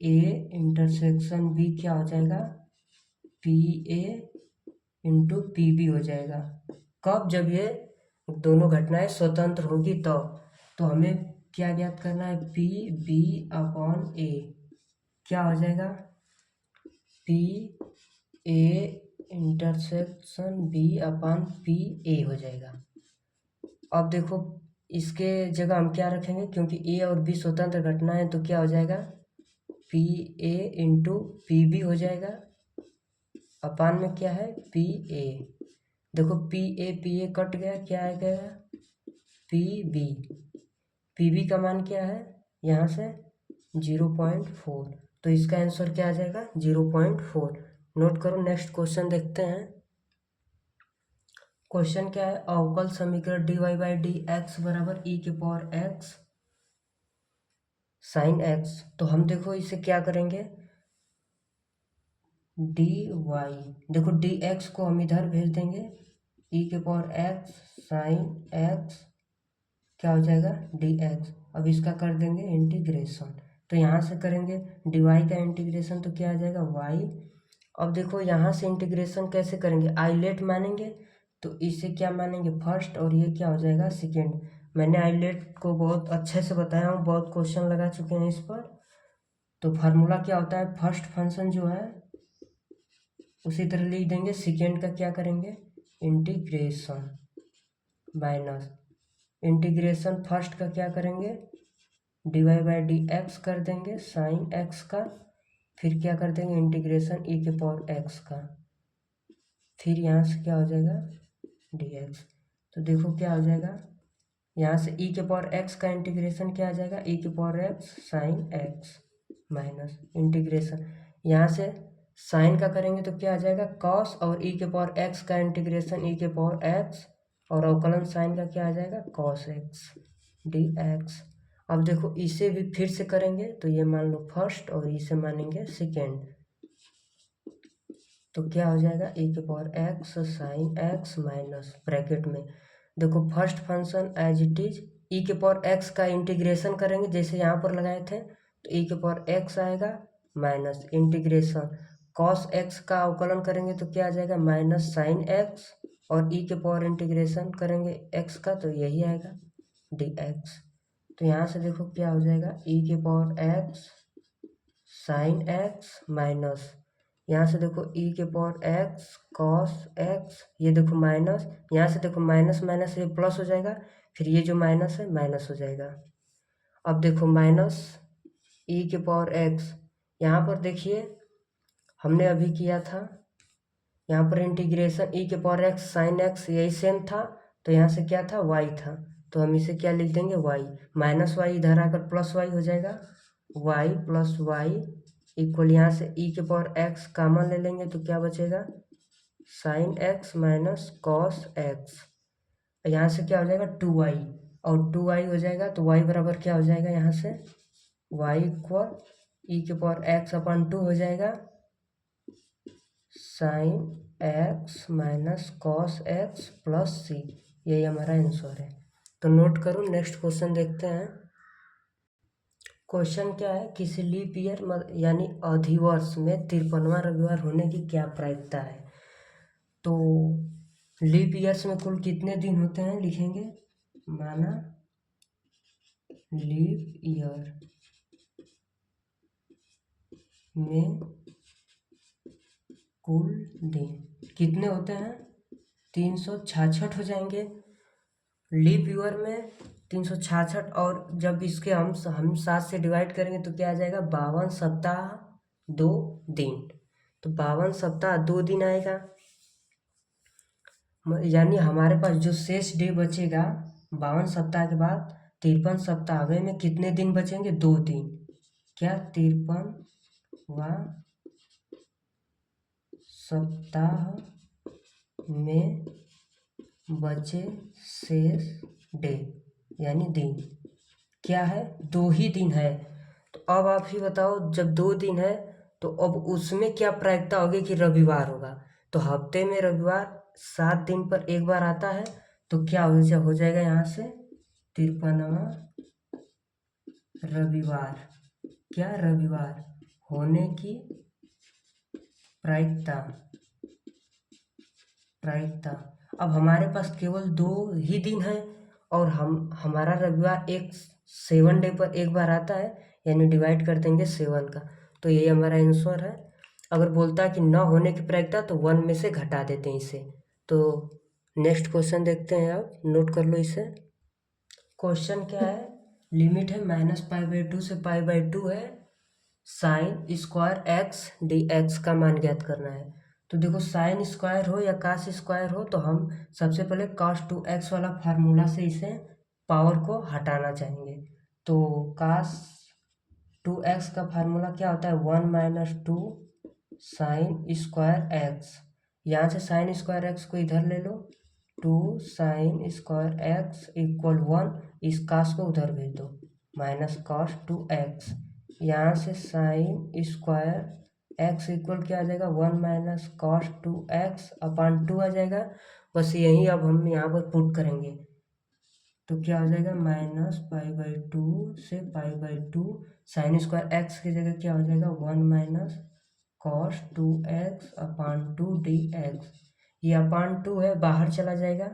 ए इंटरसेक्शन बी क्या हो जाएगा P A into P B हो जाएगा। कब, जब ये दोनों घटनाएं स्वतंत्र होगी तो हमें क्या ज्ञात करना है पी बी अपॉन ए क्या हो जाएगा P A intersection B upon P A हो जाएगा। अब देखो इसके जगह हम क्या रखेंगे, क्योंकि ए और बी स्वतंत्र घटना है तो क्या हो जाएगा P A into P B हो जाएगा, अपान में क्या है पी ए। देखो पी ए कट गया, क्या आ गया पी बी। पी बी का मान क्या है यहाँ से 0.4, तो इसका आंसर क्या आ जाएगा 0.4। नोट करो। नेक्स्ट क्वेश्चन देखते हैं। क्वेश्चन क्या है, अवकल समीकरण d y by d x बराबर ई के पावर एक्स साइन एक्स। तो हम देखो इसे क्या करेंगे डी वाई, देखो डी एक्स को हम इधर भेज देंगे, ई के पावर एक्स साइन एक्स क्या हो जाएगा डी एक्स। अब इसका कर देंगे इंटीग्रेशन, तो यहाँ से करेंगे डी वाई का इंटीग्रेशन तो क्या आ जाएगा वाई। अब देखो यहाँ से इंटीग्रेशन कैसे करेंगे, आइलेट मानेंगे तो इसे क्या मानेंगे फर्स्ट, और ये क्या हो जाएगा सेकेंड। मैंने आइलेट को बहुत अच्छे से बताया हूँ, बहुत क्वेश्चन लगा चुके हैं इस पर। तो फार्मूला क्या होता है, फर्स्ट फंक्शन जो है उसी तरह लिख देंगे, सेकेंड का क्या करेंगे इंटीग्रेशन माइनस इंटीग्रेशन फर्स्ट का क्या करेंगे d y by d x कर देंगे साइन एक्स का, फिर क्या कर देंगे इंटीग्रेशन ई के पावर एक्स का, फिर यहाँ से क्या हो जाएगा डी एक्स। तो देखो क्या हो जाएगा यहाँ से ई के पावर एक्स का इंटीग्रेशन क्या आ जाएगा ई के power x sine x minus integration यहाँ से साइन का करेंगे तो क्या आ जाएगा कॉस, और ई के पावर एक्स का इंटीग्रेशन ई के पावर एक्स, और अवकलन साइन का क्या आ जाएगा कॉस एक्स डी एक्स। अब देखो इसे भी फिर से करेंगे तो ये मान लो फर्स्ट और इसे मानेंगे सेकेंड, तो क्या हो जाएगा ई के power x sine x minus bracket में देखो first function as it is e के पावर एक्स का इंटीग्रेशन करेंगे जैसे यहाँ पर लगाए थे, तो ई के पावर एक्स आएगा माइनस इंटीग्रेशन कॉस एक्स का अवकलन करेंगे तो क्या आ जाएगा माइनस साइन एक्स, और ई के पावर इंटीग्रेशन करेंगे एक्स का तो यही आएगा डी एक्स। तो यहाँ से देखो क्या हो जाएगा ई के power x sine x minus यहाँ से देखो ई के पावर एक्स कॉस एक्स, ये देखो माइनस, यहाँ से देखो माइनस माइनस ये प्लस हो जाएगा, फिर ये जो माइनस है माइनस हो जाएगा। अब देखो माइनस ई के पावर एक्स, यहाँ पर देखिए हमने अभी किया था, यहाँ पर इंटीग्रेशन ई के पावर एक्स साइन एक्स यही सेम था, तो यहाँ से क्या था वाई था, तो हम इसे क्या लिख देंगे y, माइनस वाई इधर आकर प्लस वाई हो जाएगा, y प्लस वाई इक्वल यहाँ से e के पावर x कॉमन ले लेंगे तो क्या बचेगा sine x minus cos x, यहाँ से क्या हो जाएगा 2y और 2y हो जाएगा तो y बराबर क्या हो जाएगा यहाँ से y इक्वल e के पावर x अपन 2 हो जाएगा sine x minus cos x plus c, यही हमारा आंसर है। तो नोट करो, नेक्स्ट क्वेश्चन देखते हैं। क्वेश्चन क्या है, किसी लीप ईयर यानी अधिवर्ष में 53वां रविवार होने की क्या प्रायिकता है। तो लीप ईयर्स में कुल कितने दिन होते हैं लिखेंगे, माना लीप ईयर में कुल दिन कितने होते हैं 366 हो जाएंगे। लीप ईयर में 366 और जब इसके हम 7 से डिवाइड करेंगे तो क्या आ जाएगा 52 सप्ताह 2 दिन, तो 52 सप्ताह 2 दिन आएगा, यानी हमारे पास जो शेष डे बचेगा 52 सप्ताह के बाद 53 सप्ताह में कितने दिन बचेंगे 2 दिन, क्या 53वां सप्ताह में बचे शेष डे यानी दिन क्या है 2 ही दिन है। तो अब आप ही बताओ, जब 2 दिन है तो अब उसमें क्या प्रायिकता होगी कि रविवार होगा। तो हफ्ते में रविवार 7 दिन पर एक बार आता है, तो क्या हो जाएगा यहाँ से 53वां रविवार, क्या रविवार होने की प्रायिकता। अब हमारे पास केवल 2 ही दिन है और हमारा रविवार 7 डे पर एक बार आता है, यानी डिवाइड कर देंगे 7 का, तो यही हमारा आंसर है। अगर बोलता है कि न होने की प्रायिकता तो 1 में से घटा देते हैं इसे। तो नेक्स्ट क्वेश्चन देखते हैं, आप नोट कर लो इसे। क्वेश्चन क्या है, लिमिट है -π/2 से π/2 है, साइन स्क्वायर x dx का मान ज्ञात करना है। तो देखो साइन स्क्वायर हो या कास स्क्वायर हो तो हम सबसे पहले cos 2x वाला फार्मूला से इसे पावर को हटाना चाहेंगे। तो cos 2x का फार्मूला क्या होता है 1 - 2 साइन स्क्वायर x, यहाँ से साइन स्क्वायर x को इधर ले लो, 2 साइन स्क्वायर x इक्वल 1, इस कास को उधर भेज दो माइनस cos 2x, यहाँ से साइन स्क्वायर x इक्वल क्या आ जाएगा 1 - cos 2x अपान 2 आ जाएगा। बस यही अब हम यहाँ पर पुट करेंगे तो क्या हो जाएगा -π/2 से π/2, साइन स्क्वायर x की जगह क्या हो जाएगा 1 - cos 2x अपान 2 dx, ये अपान 2 है बाहर चला जाएगा,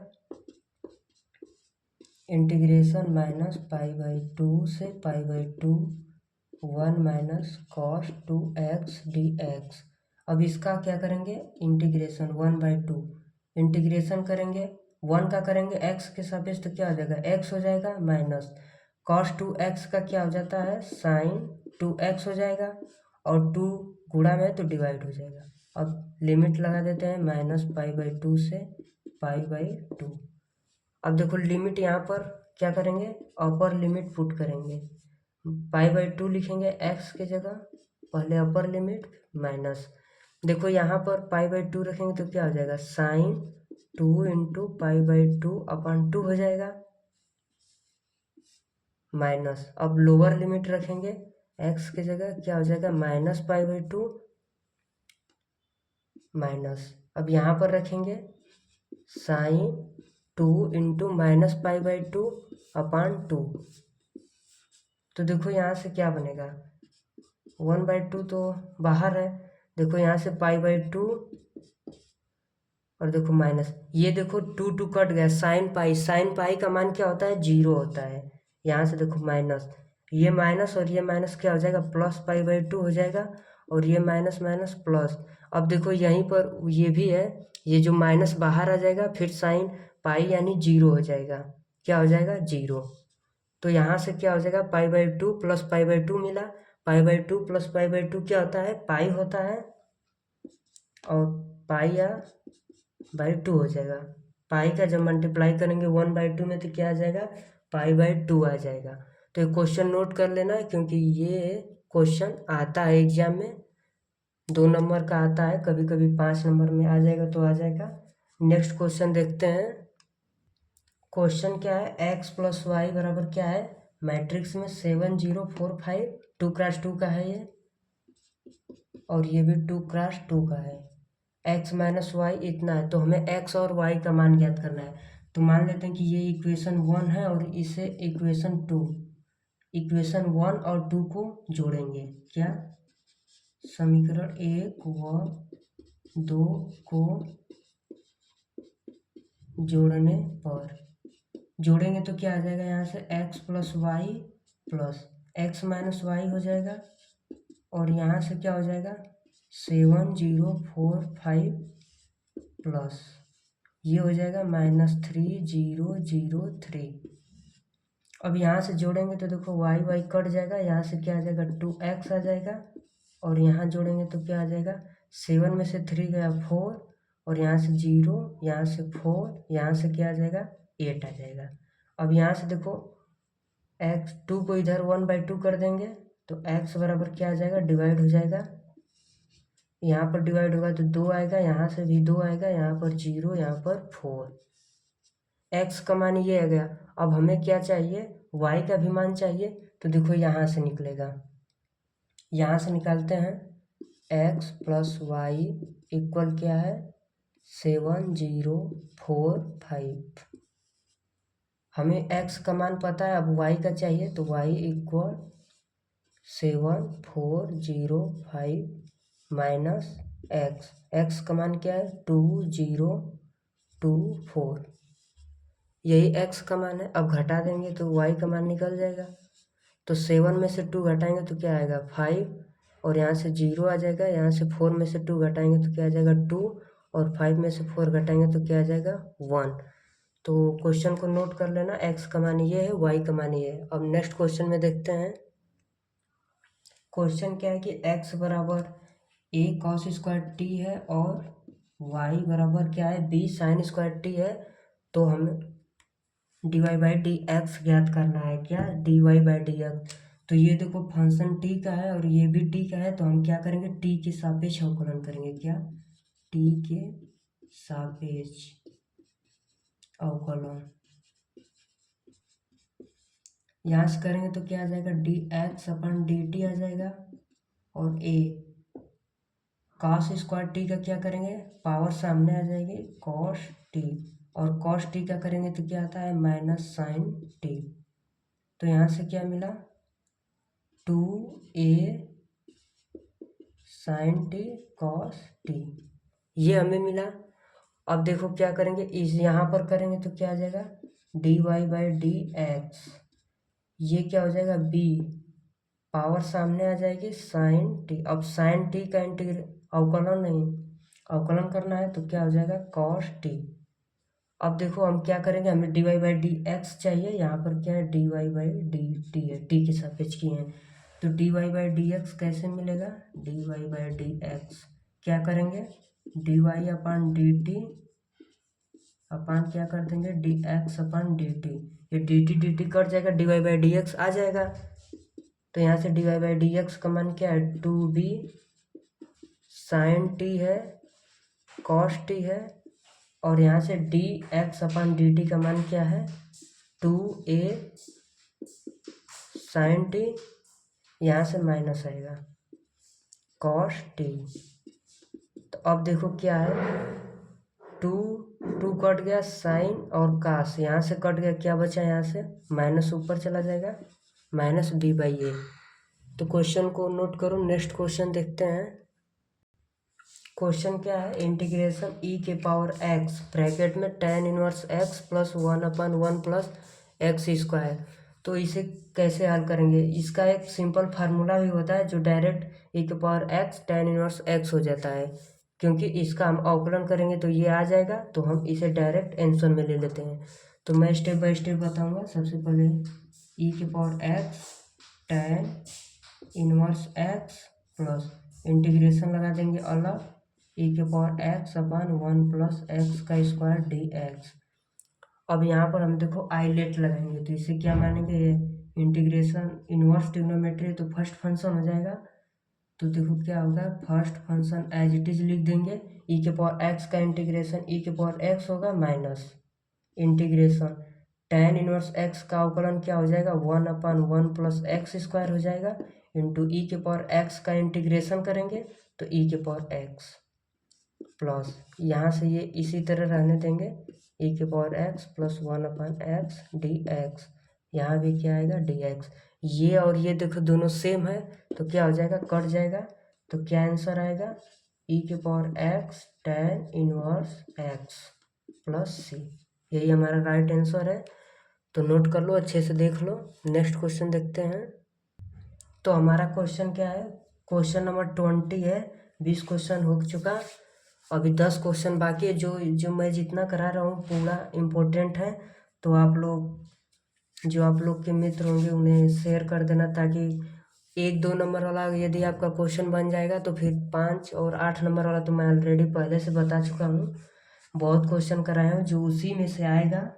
इंटीग्रेशन -π/2 से π/2 1 - cos 2x dx। अब इसका क्या करेंगे इंटीग्रेशन 1/2, इंटीग्रेशन करेंगे 1 का करेंगे x के सापेक्ष तो क्या हो जाएगा x हो जाएगा, माइनस cos 2x का क्या हो जाता है sin 2x हो जाएगा, और 2 गुणा में तो डिवाइड हो जाएगा। अब लिमिट लगा देते हैं -π/2 से π/2। अब देखो लिमिट यहाँ पर क्या करेंगे अपर लिमिट पुट करेंगे, π/2 लिखेंगे x की जगह, पहले अपर लिमिट माइनस, देखो यहाँ पर π/2 रखेंगे तो क्या हो जाएगा साइन 2 × π/2 अपान 2 हो जाएगा, माइनस अब लोअर लिमिट रखेंगे x की जगह क्या हो जाएगा -π/2 माइनस, अब यहाँ पर रखेंगे साइन 2 × -π/2 अपान 2, तो देखो यहाँ से क्या बनेगा 1/2 तो बाहर है, देखो यहाँ से π/2 और देखो माइनस, ये देखो 2 कट गया, साइन पाई का मान क्या होता है 0 होता है, यहाँ से देखो माइनस, ये माइनस और ये माइनस क्या हो जाएगा +π/2 हो जाएगा, और ये माइनस माइनस प्लस। अब देखो यहीं पर ये भी है, ये जो माइनस बाहर आ जाएगा, फिर साइन पाई यानी 0 हो जाएगा, क्या हो जाएगा 0। तो यहाँ से क्या हो जाएगा π/2 + π/2 मिला, π/2 + π/2 क्या होता है पाई होता है, और पाई या/2 हो जाएगा, पाई का जब मल्टीप्लाई करेंगे 1/2 में तो क्या आ जाएगा, पाई/2 आ जाएगा। तो ये क्वेश्चन नोट कर लेना है, क्योंकि ये क्वेश्चन आता है एग्जाम में, 2 नंबर का आता है, कभी कभी 5 नंबर में आ जाएगा तो आ जाएगा। नेक्स्ट क्वेश्चन देखते हैं। क्वेश्चन क्या है, x + y बराबर क्या है, मैट्रिक्स में 7 0 4 5, 2x2 का है ये, और ये भी 2x2 का है। x - y इतना है, तो हमें x और y का मान ज्ञात करना है। तो मान लेते हैं कि ये इक्वेशन 1 है और इसे इक्वेशन 1 और 2 को जोड़ेंगे। क्या, समीकरण 1 व 2 को जोड़ेंगे तो क्या आ जाएगा, यहाँ से x + y plus x - y हो जाएगा, और यहाँ से क्या हो जाएगा 7 0 4 5 प्लस ये हो जाएगा -3 0 0 3। अब यहाँ से जोड़ेंगे तो देखो y कट जाएगा, यहाँ से क्या आ जाएगा 2x आ जाएगा, और यहाँ जोड़ेंगे तो क्या आ जाएगा 7 में से 3 गया 4, और यहाँ से 0, यहाँ से 4, यहाँ से क्या आ जाएगा 8 आ जाएगा। अब यहाँ से देखो x2 को इधर 1/2 कर देंगे तो x बराबर क्या आ जाएगा, डिवाइड हो जाएगा, यहाँ पर डिवाइड होगा तो 2 आएगा, यहाँ से भी 2 आएगा, यहाँ पर 0, यहाँ पर 4। x का मान ये आ गया। अब हमें क्या चाहिए, y का भी मान चाहिए, तो देखो यहाँ से निकलेगा, यहाँ से निकालते हैं, x + y इक्वल क्या है 7 0 4 5। हमें x का मान पता है, अब y का चाहिए, तो y इक्वल 7 4 0 5 x का मान क्या है 2 0 2 4, यही x का मान है। अब घटा देंगे तो y का मान निकल जाएगा, तो 7 में से 2 घटाएंगे तो क्या आएगा 5, और यहाँ से 0 आ जाएगा, यहाँ से 4 में से 2 घटाएंगे तो क्या आ जाएगा 2, और 5 में से 4 घटाएंगे तो क्या आ जाएगा 1। तो क्वेश्चन को नोट कर लेना, x का मान ये है, y का मान ये है। अब नेक्स्ट क्वेश्चन में देखते हैं। क्वेश्चन क्या है कि x बराबर a cos² t है और y बराबर क्या है b sin² t है, तो हमें dy/dx ज्ञात करना है। क्या, dy/dx। तो ये देखो फंक्शन t का है और ये भी t का है, तो हम क्या करेंगे t के सापेक्ष अवकलन करेंगे। क्या, t के सापेक्ष अवकलन यहाँ से करेंगे तो क्या आ जाएगा dx/dt आ जाएगा, और a cos² t का क्या करेंगे, पावर सामने आ जाएगी cos t, और cos t का करेंगे तो क्या आता है -sin t। तो यहाँ से क्या मिला 2a sin t cos t, ये हमें मिला। अब देखो क्या करेंगे, इस यहाँ पर करेंगे तो क्या आ जाएगा dy/dx, ये क्या हो जाएगा b, पावर सामने आ जाएगी sin t। अब sin t का अवकलन नहीं, अवकलन करना है तो क्या हो जाएगा cos t। अब देखो हम क्या करेंगे, हमें dy/dx चाहिए, यहाँ पर क्या है dy/dt है, t के सापेक्ष की है, तो dy/dx कैसे मिलेगा, dy/dx क्या करेंगे dy/dt अपन क्या कर देंगे dx/dt, ये dt कट जाएगा, dy/dx आ जाएगा। तो यहाँ से dy/dx का मान क्या है 2b sin t है, cos t है, और यहाँ से dx/dt का मान क्या है 2a sin t, यहाँ से माइनस आएगा cos t। तो अब देखो क्या है 2 कट गया, साइन और कास यहाँ से कट गया, क्या बचा यहाँ से माइनस ऊपर चला जाएगा -b/a। तो क्वेश्चन को नोट करो। नेक्स्ट क्वेश्चन देखते हैं। क्वेश्चन क्या है, इंटीग्रेशन e⁻x ब्रैकेट में tan 1x + 1/1 + x²। तो इसे कैसे हल करेंगे, इसका एक सिंपल फार्मूला भी होता है जो डायरेक्ट e⁻x tan 1x हो जाता है, क्योंकि इसका हम अवकलन करेंगे तो ये आ जाएगा, तो हम इसे डायरेक्ट आंसर में ले लेते हैं। तो मैं स्टेप बाय स्टेप बताऊंगा। सबसे पहले e⁻x tan 1x plus integration लगा देंगे अलग e⁻x/1 + x² dx, अब यहाँ पर हम देखो आइलेट लगाएंगे, तो इसे क्या मानेंगे, इंटीग्रेशन इनवर्स ट्रिग्नोमेट्री, तो फर्स्ट फंक्शन हो जाएगा। तो देखो क्या होगा, first function as it is लिख देंगे, ई के पावर एक्स का इंटीग्रेशन ई के पावर एक्स होगा minus integration tan inverse x का अवकलन क्या हो जाएगा, 1/1 प्लस एक्स स्क्वायर हो जाएगा, इंटू ई के पावर एक्स का इंटीग्रेशन करेंगे तो ई के पावर एक्स प्लस यहाँ से ये इसी तरह रहने देंगे, ई के power x plus 1/x dx, यहाँ भी क्या आएगा dx। ये और ये देखो दोनों सेम है तो क्या हो जाएगा, कट जाएगा, तो क्या आंसर आएगा, ई के power x tan inverse x plus C, यही हमारा राइट आंसर है। तो नोट कर लो, अच्छे से देख लो। नेक्स्ट क्वेश्चन देखते हैं। तो हमारा क्वेश्चन क्या है, क्वेश्चन नंबर 20 है, 20 क्वेश्चन हो चुका, अभी 10 क्वेश्चन बाकी है। जो मैं जितना करा रहा हूँ पूरा इम्पोर्टेंट है, तो आप लोग के मित्र होंगे उन्हें शेयर कर देना, ताकि 1-2 नंबर वाला यदि आपका क्वेश्चन बन जाएगा तो फिर 5 और 8 नंबर वाला तो मैं ऑलरेडी पहले से बता चुका हूँ, बहुत क्वेश्चन कराया हूँ जो उसी में से आएगा।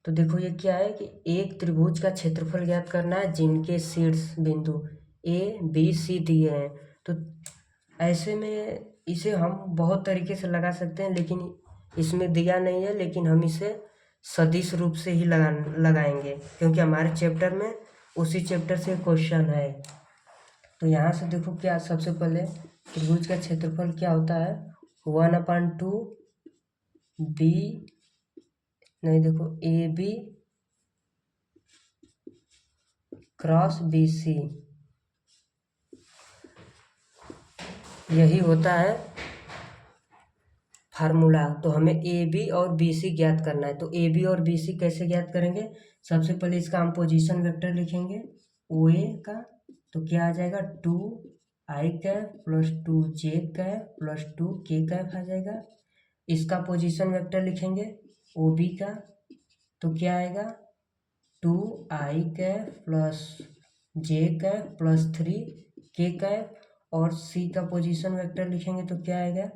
तो देखो ये क्या है कि एक त्रिभुज का क्षेत्रफल ज्ञात करना है जिनके शीर्ष बिंदु ए बी सी दिए हैं। तो ऐसे में इसे हम बहुत तरीके से लगा सकते हैं, लेकिन इसमें दिया नहीं है, लेकिन हम इसे सदिश रूप से ही लगाएंगे क्योंकि हमारे चैप्टर में उसी चैप्टर से क्वेश्चन है। तो यहाँ से देखो क्या, सबसे पहले त्रिभुज का क्षेत्रफल क्या होता है, 1/2 बी, नहीं देखो A B cross B C, यही होता है फार्मूला। तो हमें ए बी और बी सी ज्ञात करना है। तो ए बी और बी सी कैसे ज्ञात करेंगे, सबसे पहले इसका हम पोजीशन वेक्टर लिखेंगे ओ ए का, तो क्या आ जाएगा 2i cap plus 2j cap plus 2k cap आ जाएगा। इसका पोजीशन वेक्टर लिखेंगे ओ बी का, तो क्या आएगा 2i cap plus j cap plus 3k cap, और सी का पोजीशन वेक्टर लिखेंगे तो क्या आएगा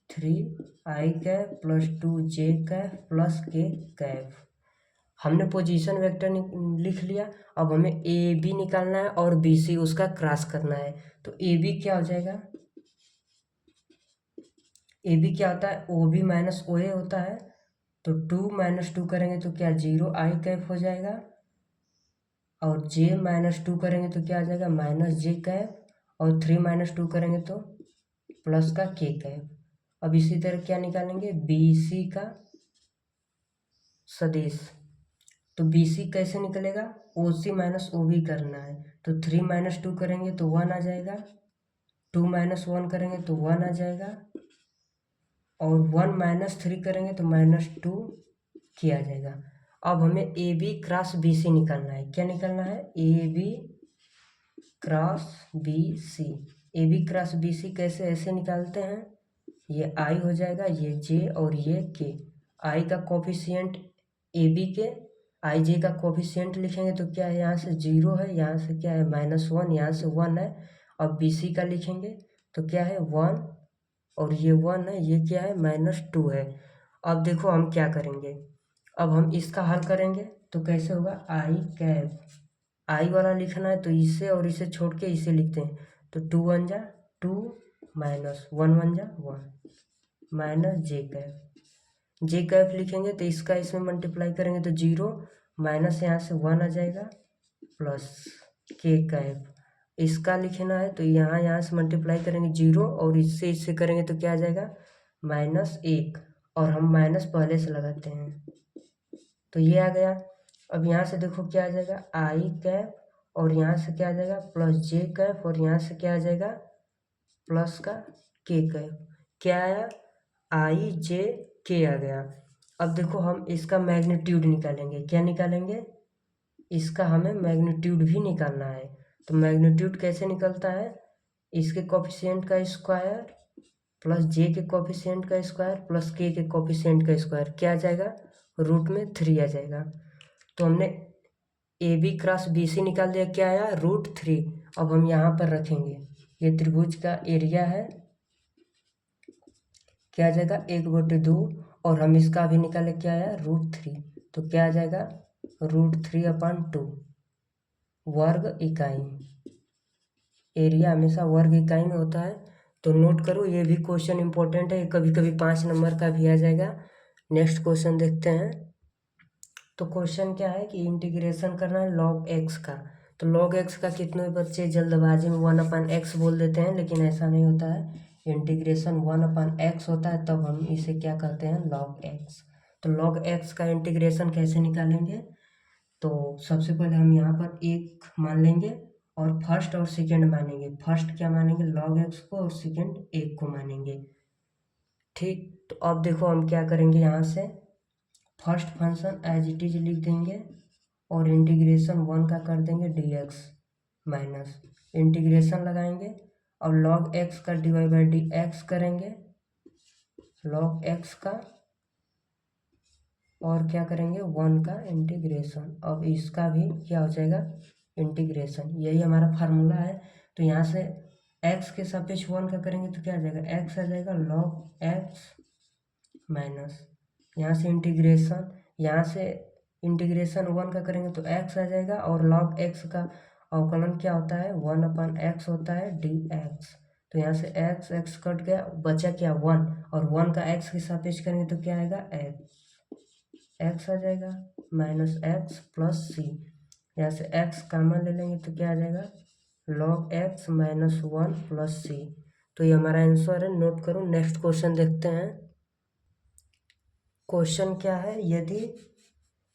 3i cap plus 2j cap plus k cap. हमने पोजीशन वेक्टर लिख लिया, अब हमें ए बी निकालना है और बी सी उसका क्रॉस करना है। तो ए बी क्या हो जाएगा, ए बी क्या होता है, ओ बी माइनस ओ ए होता है, तो 2 - 2 करेंगे तो क्या 0i कैप हो जाएगा, और j - 2 करेंगे तो क्या आ जाएगा -j कैप, और 3 - 2 करेंगे तो प्लस का k कैप। अब इसी तरह क्या निकालेंगे, बी सी का सदिश, तो बी सी कैसे निकलेगा, ओ सी माइनस ओ बी करना है, तो 3 - 2 करेंगे तो 1 आ जाएगा, 2 - 1 करेंगे तो 1 आ जाएगा, और 1 - 3 करेंगे तो -2 किया जाएगा। अब हमें A B cross B C निकालना है, क्या निकालना है, A B cross B C. A B cross B C कैसे, ऐसे निकालते हैं, ये आई हो जाएगा, ये जे और ये के, आई का कोफिशिएंट ए बी के, आई जे का कोफिशिएंट लिखेंगे तो क्या है, यहाँ से 0 है, यहाँ से क्या है -1, यहाँ से 1 है। अब बी सी का लिखेंगे तो क्या है 1, और ये 1 है, ये क्या है -2 है। अब देखो हम क्या करेंगे, अब हम इसका हल करेंगे तो कैसे होगा, आई कैप, आई वाला लिखना है तो इसे और इसे छोड़ के इसे लिखते हैं, तो 2 1 जा 2 माइनस 1 1 जा 1 माइनस जे कैप, जे कैप लिखेंगे तो इसका इसमें मल्टीप्लाई करेंगे तो 0, माइनस यहाँ से 1 आ जाएगा, प्लस के कैप, इसका लिखना है तो यहाँ से मल्टीप्लाई करेंगे 0, और इससे करेंगे तो क्या आ जाएगा -1, और हम माइनस पहले से लगाते हैं तो ये आ गया। अब यहाँ से देखो क्या आ जाएगा आई कैप, और यहाँ से क्या आ जाएगा प्लस जे कैप, और यहाँ से क्या आ जाएगा प्लस का के कैप, क्या आया आई जे के आ गया। अब देखो हम इसका मैग्नीट्यूड निकालेंगे, क्या निकालेंगे, इसका हमें मैग्नीट्यूड भी निकालना है। तो मैग्नीट्यूड कैसे निकलता है, इसके कोफिशिएंट का स्क्वायर प्लस जे के कोफिशिएंट का स्क्वायर प्लस के कोफिशिएंट का स्क्वायर, क्या आ जाएगा √3 आ जाएगा। तो हमने A B cross B C निकाल दिया, क्या आया √3। अब हम यहाँ पर रखेंगे, ये त्रिभुज का एरिया है, क्या आ जाएगा 1/2, और हम इसका भी निकाले क्या आया √3, तो क्या आ जाएगा √3/2 वर्ग इकाई। एरिया हमेशा वर्ग इकाई में होता है, तो नोट करो ये भी क्वेश्चन इंपॉर्टेंट है, कभी कभी 5 नंबर का भी आ जाएगा। नेक्स्ट क्वेश्चन देखते हैं। तो क्वेश्चन क्या है कि इंटीग्रेशन करना है log x का। तो log x का कितने बच्चे जल्दबाजी में 1/x बोल देते हैं, लेकिन ऐसा नहीं होता है। इंटीग्रेशन 1/x होता है, तब हम इसे क्या कहते हैं log x। तो log x का इंटीग्रेशन कैसे निकालेंगे, तो सबसे पहले हम यहाँ पर एक मान लेंगे और फर्स्ट और सेकेंड मानेंगे। फर्स्ट क्या मानेंगे log x को, और सेकेंड 1 को मानेंगे। ठीक, तो अब देखो हम क्या करेंगे, यहाँ से first function as it is लिख देंगे और इंटीग्रेशन 1 का कर देंगे dx माइनस इंटीग्रेशन लगाएंगे और log x का dy/dx करेंगे, log x का, और क्या करेंगे 1 का इंटीग्रेशन। अब इसका भी क्या हो जाएगा इंटीग्रेशन, यही हमारा फार्मूला है। तो यहाँ से x के सापेक्ष 1 का करेंगे तो क्या आ जाएगा x आ जाएगा log x माइनस यहाँ से इंटीग्रेशन 1 का करेंगे तो x आ जाएगा, और log x का अवकलन क्या होता है 1/x होता है dx। तो यहाँ से x कट गया, बचा क्या 1, और 1 का x के सापेक्ष करेंगे तो क्या आएगा x आ जाएगा माइनस x प्लस c। यहाँ से x कॉमन ले लेंगे तो क्या आ जाएगा log x minus 1 plus c। तो ये हमारा आंसर है, नोट करो। नेक्स्ट क्वेश्चन देखते हैं। क्वेश्चन क्या है, यदि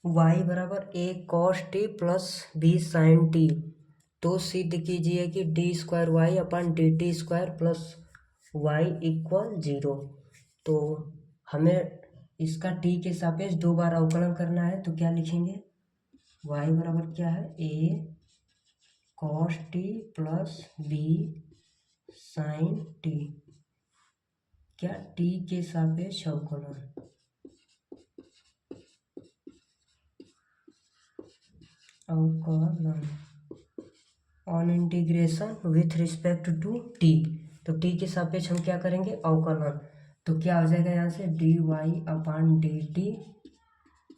y बराबर a cos t plus b sin t, तो सिद्ध कीजिए कि d²y/dt² प्लस y इक्वल 0। तो हमें इसका t के सापेक्ष 2 बार अवकलन करना है, तो क्या लिखेंगे y बराबर क्या है a cos t plus b sin t, क्या t के सापेक्ष अवकलन on integration with respect to t। तो t के सापेक्ष हम क्या करेंगे अवकलन, तो क्या हो जाएगा यहाँ से dy/dt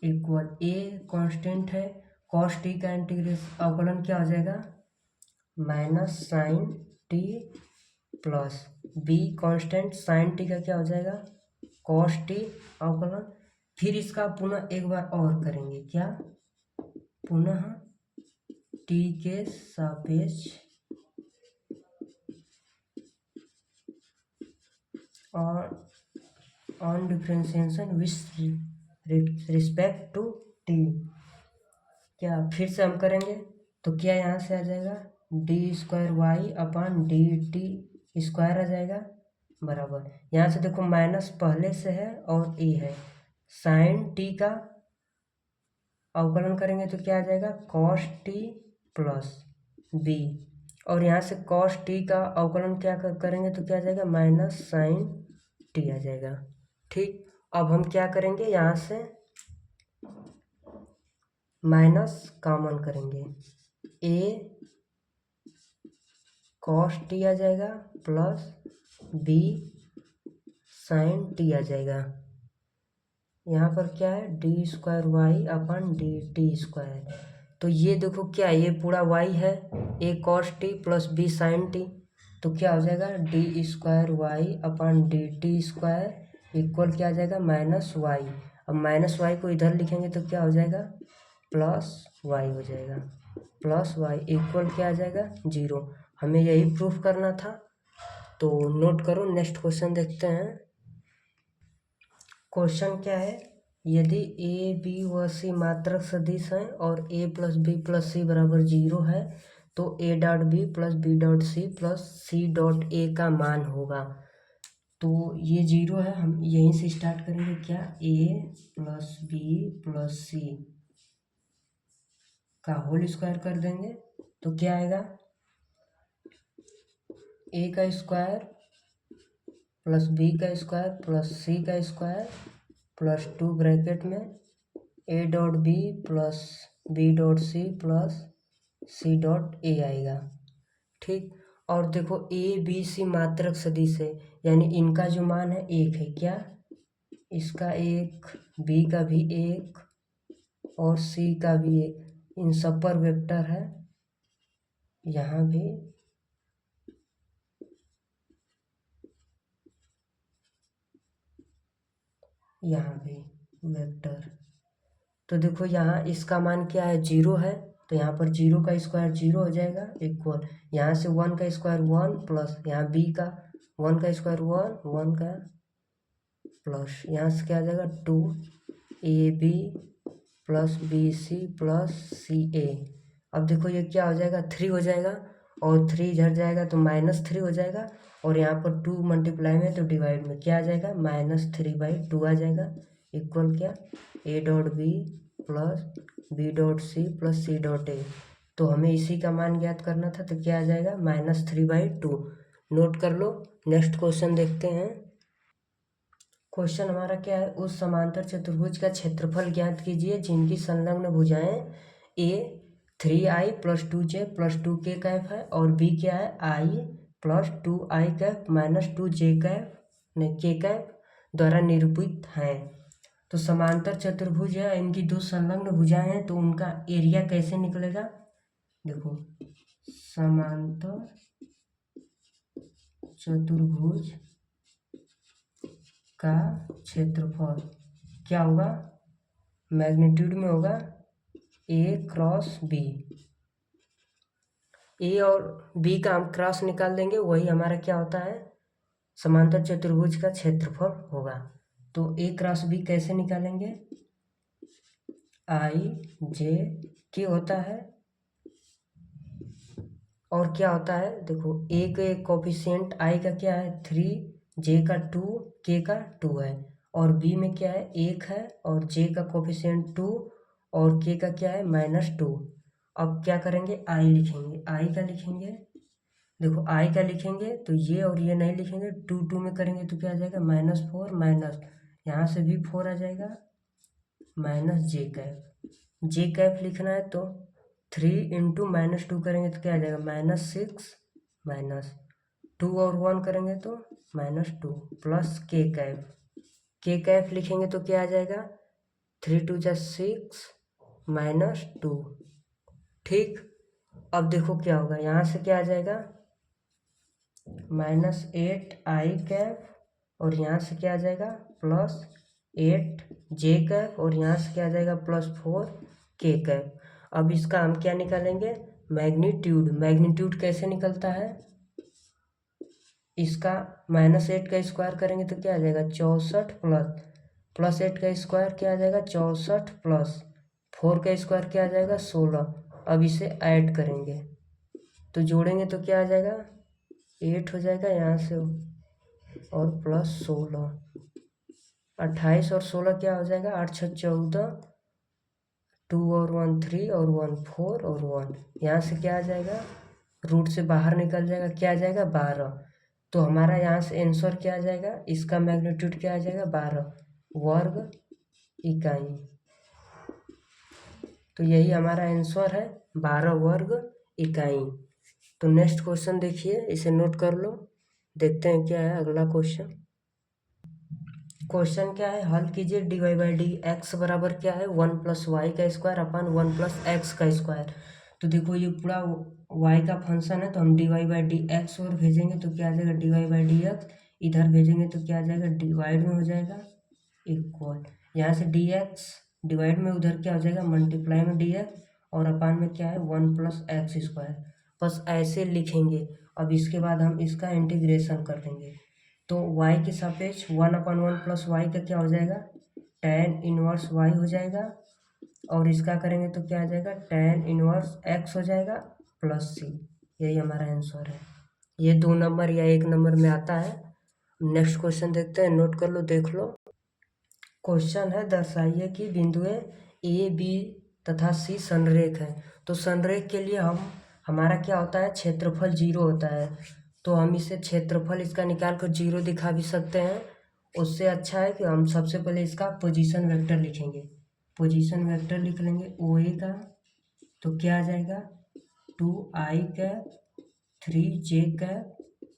इक्वल a कांस्टेंट है, cos t का इंटीग्रेशन अवकलन क्या हो जाएगा minus sine t plus b constant sin t का क्या हो जाएगा cos t अवकलन। फिर इसका पुनः एक बार और करेंगे, क्या पुनः t के सापेक्ष on differentiation with respect to t, क्या फिर से हम करेंगे तो क्या यहाँ से आ जाएगा d²y/dt² आ जाएगा बराबर। यहाँ से देखो माइनस पहले से है और a है, साइन t का अवकलन करेंगे तो क्या आ जाएगा cos t प्लस b, और यहाँ से cos t का अवकलन क्या करेंगे तो क्या आ जाएगा माइनस साइन t आ जाएगा। ठीक, अब हम क्या करेंगे यहाँ से माइनस कॉमन करेंगे, a cos t आ जाएगा प्लस b साइन t आ जाएगा। यहाँ पर क्या है d²y/dt²। तो ये देखो क्या ये पूरा y है, a cos t plus b sin t, तो क्या हो जाएगा d²y/dt² इक्वल क्या आ जाएगा माइनस y। अब माइनस y को इधर लिखेंगे तो क्या हो जाएगा प्लस y हो जाएगा, प्लस y इक्वल क्या आ जाएगा 0। हमें यही प्रूफ करना था, तो नोट करो। नेक्स्ट क्वेश्चन देखते हैं। क्वेश्चन क्या है, यदि a b व c मात्रक सदिश हैं और a plus b plus c बराबर 0 है, तो a dot b plus b dot c plus c dot a का मान होगा। तो ये 0 है, हम यहीं से स्टार्ट करेंगे, क्या a plus b plus c का होल स्क्वायर कर देंगे तो क्या आएगा a का स्क्वायर प्लस b का स्क्वायर प्लस c का स्क्वायर प्लस 2 ब्रैकेट में a dot b plus b dot c plus c dot a आएगा। ठीक, और देखो a b c मात्रक सदिश है, यानी इनका जो मान है 1 है, क्या इसका एक, बी का भी एक और सी का भी एक, इन सब पर वेक्टर है। यहाँ भी यहाँ भी वेक्टर। तो देखो यहाँ इसका मान क्या है, 0 है, तो यहाँ पर 0 का स्क्वायर 0 हो जाएगा इक्वल, यहाँ से 1 का स्क्वायर 1 प्लस यहाँ बी का 1 का स्क्वायर 1, 1 का प्लस यहाँ से क्या आ जाएगा 2ab plus bc plus ca। अब देखो ये क्या हो जाएगा, 3 हो जाएगा और 3 इधर जाएगा तो -3 हो जाएगा, और यहाँ पर 2 मल्टीप्लाई में तो डिवाइड में क्या आ जाएगा, -3/2 आ जाएगा इक्वल क्या, a dot B plus b dot C plus c dot a। तो हमें इसी का मान ज्ञात करना था, तो क्या आ जाएगा -3/2। नोट कर लो। नेक्स्ट क्वेश्चन देखते हैं। क्वेश्चन हमारा क्या है, उस समांतर चतुर्भुज का क्षेत्रफल ज्ञात कीजिए जिनकी संलग्न भुजाएं ए 3i + 2j + 2k कैप है और बी क्या है i + 2i cap - 2j cap नहीं k कैप द्वारा निरूपित हैं। तो समांतर चतुर्भुज है, इनकी दो संलग्न भुजाएं हैं, तो उनका एरिया कैसे निकलेगा। देखो समांतर चतुर्भुज का क्षेत्रफल क्या होगा, मैग्नीट्यूड में होगा a क्रॉस b। ए और बी का हम क्रॉस निकाल देंगे, वही हमारा क्या होता है, समांतर चतुर्भुज का क्षेत्रफल होगा। तो a क्रॉस b कैसे निकालेंगे, i j k होता है और क्या होता है, देखो a के कोफिशिएंट i का क्या है 3, j का 2, k का 2 है, और b में क्या है 1 है और j का कोफिशिएंट 2 और k का क्या है -2। अब क्या करेंगे, i लिखेंगे, i का लिखेंगे, देखो i का लिखेंगे तो ये और ये नहीं लिखेंगे, 2 2 में करेंगे तो क्या आ जाएगा -4 माइनस यहाँ से भी 4 आ जाएगा -j कैप। j कैप लिखना है तो 3 × -2 करेंगे तो क्या आ जाएगा -6 माइनस 2 और 1 करेंगे तो -2 plus k cap. k cap लिखेंगे तो क्या आ जाएगा 3 2 = 6 -2। ठीक, अब देखो क्या होगा, यहाँ से क्या आ जाएगा -8i कैप और यहाँ से क्या आ जाएगा +8j कैप और यहाँ से क्या आ जाएगा +4k कैप। अब इसका हम क्या निकालेंगे, मैग्नीट्यूड। मैग्नीट्यूड कैसे निकलता है, इसका -8 का स्क्वायर करेंगे तो क्या आ जाएगा 64 प्लस 8 का स्क्वायर क्या आ जाएगा 64 प्लस 4 का स्क्वायर क्या आ जाएगा 16। अब इसे ऐड करेंगे तो जोड़ेंगे तो क्या आ जाएगा 8 हो जाएगा यहाँ से और +16, 28 और 16 क्या हो जाएगा 8 6 14, 2 और 1 3 और 1 4 और 1, यहाँ से क्या आ जाएगा रूट से बाहर निकल जाएगा, क्या आ जाएगा 12। तो हमारा यहाँ से आंसर क्या आ जाएगा, इसका मैग्नीट्यूड क्या आ जाएगा 12 वर्ग इकाई। तो यही हमारा आंसर है 12 वर्ग इकाई। तो नेक्स्ट क्वेश्चन देखिए, इसे नोट कर लो। देखते हैं क्या है अगला क्वेश्चन। क्वेश्चन क्या है, हल कीजिए dy/dx बराबर क्या है 1 + y का स्क्वायर अपन 1 + x का स्क्वायर। तो देखो ये पूरा y का फंक्शन है, तो हम dy/dx और भेजेंगे तो क्या आ जाएगा dy/dx, इधर भेजेंगे तो क्या आ जाएगा डिवाइड में हो जाएगा इक्वल, यहाँ से dx डिवाइड में उधर क्या हो जाएगा मल्टीप्लाई में dx और अपान में क्या है 1 + x²। बस ऐसे लिखेंगे। अब इसके बाद हम इसका इंटीग्रेशन कर लेंगे, तो y के सापेक्ष 1/1 + y का क्या हो जाएगा tan इनवर्स y हो जाएगा, और इसका करेंगे तो क्या आ जाएगा tan इनवर्स x हो जाएगा प्लस c। यही हमारा आंसर है। ये 2 नंबर या 1 नंबर में आता है। नेक्स्ट क्वेश्चन देखते हैं, नोट कर लो, देख लो। क्वेश्चन है, दर्शाइए कि बिंदुएं ए बी तथा सी संरेख है। तो संरेख के लिए हमारा क्या होता है क्षेत्रफल 0 होता है, तो हम इसे क्षेत्रफल इसका निकाल कर 0 दिखा भी सकते हैं। उससे अच्छा है कि हम सबसे पहले इसका पोजीशन वेक्टर लिखेंगे। पोजीशन वेक्टर लिख लेंगे ओ ए का, तो क्या आ जाएगा 2i cap 3j cap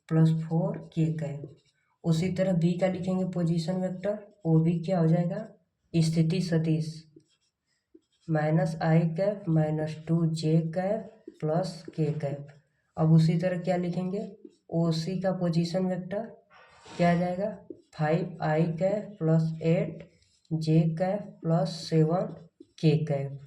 +4k cap. उसी तरह बी का लिखेंगे पोजीशन वेक्टर, ओ बी क्या हो जाएगा, स्थिति सदिश minus i cap minus 2j cap plus k cap. अब उसी तरह क्या लिखेंगे, ओ सी का पोजीशन वेक्टर क्या आ जाएगा, 5i cap plus 8j cap plus 7k cap.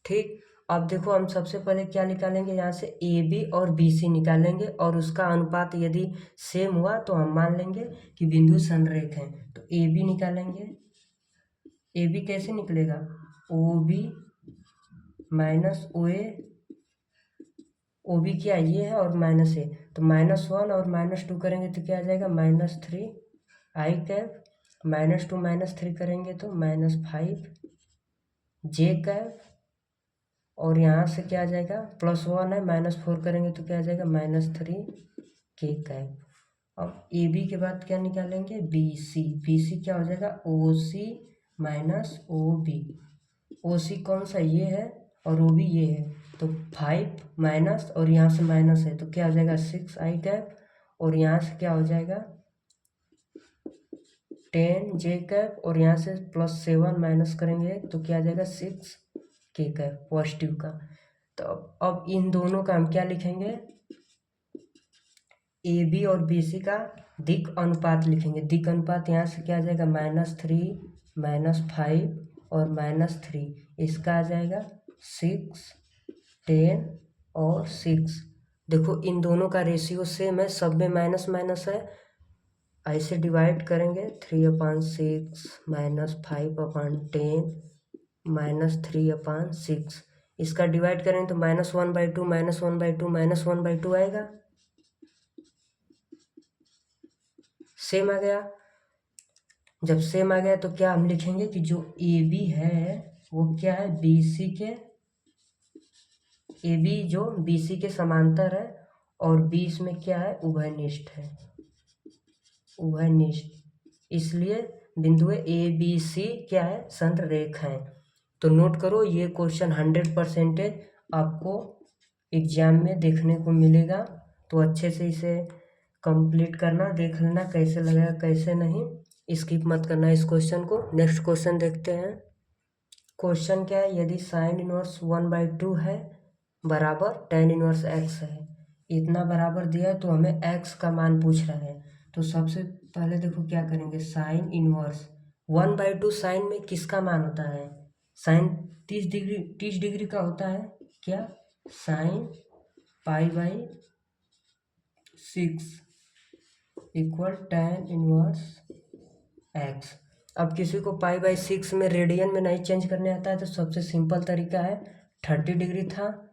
ठीक, अब देखो हम सबसे पहले क्या निकालेंगे, यहाँ से ए बी और बी सी निकालेंगे और उसका अनुपात यदि सेम हुआ तो हम मान लेंगे कि बिंदु संरेख हैं। तो ए बी निकालेंगे, ए बी कैसे निकलेगा, ओ बी माइनस ओ ए, ओ बी क्या ये है और माइनस ए, तो -1 और -2 करेंगे तो क्या आ जाएगा, -3 आई कैप, -2 -3 करेंगे तो -5 जे कैप, और यहाँ से क्या आ जाएगा, +1 है, -4 करेंगे तो क्या आ जाएगा, -3 के कैप। अब ए बी के बाद क्या निकालेंगे, बी सी, बी सी क्या हो जाएगा, ओ सी माइनस ओ बी, ओ सी कौन सा ये है और ओ बी ये है, तो 5 माइनस और यहाँ से माइनस है तो क्या आ जाएगा 6 आई कैप, और यहाँ से क्या हो जाएगा 10 जे कैप, और यहाँ से +7 माइनस करेंगे तो क्या आ जाएगा 6 के कैप पॉजिटिव का। तो अब इन दोनों का हम क्या लिखेंगे, ए बी और बी सी का दिक् अनुपात लिखेंगे। दिक् अनुपात यहाँ से क्या आ जाएगा, -3 -5 और -3, इसका आ जाएगा 6 10 और 6। देखो इन दोनों का रेशियो सेम है, सब में माइनस माइनस है, ऐसे डिवाइड करेंगे 3/6 -5/10 -3/6, इसका डिवाइड करेंगे तो -1/2 -1/2 -1/2 आएगा, सेम आ गया। जब सेम आ गया तो क्या हम लिखेंगे कि जो ए बी है वो क्या है, बी सी के, ए बी जो बी सी के समांतर है और बी इसमें क्या है, उभयनिष्ठ है, उभयनिष्ठ, इसलिए बिंदु ए बी सी क्या है, संरेख हैं। तो नोट करो ये क्वेश्चन 100% आपको एग्जाम में देखने को मिलेगा, तो अच्छे से इसे कंप्लीट करना, देख लेना कैसे लगेगा कैसे नहीं, स्किप मत करना इस क्वेश्चन को। नेक्स्ट क्वेश्चन देखते हैं। क्वेश्चन क्या है, यदि साइन इनवर्स 1/2 है बराबर tan इनवर्स x है, इतना बराबर दिया है तो हमें x का मान पूछ रहा है। तो सबसे पहले देखो क्या करेंगे, साइन इनवर्स 1/2 साइन में किसका मान होता है, साइन 30 डिग्री का होता है, क्या sine π/6 equal tan inverse x। अब किसी को π/6 में रेडियन में नहीं चेंज करने आता है तो सबसे सिंपल तरीका है, 30 डिग्री था,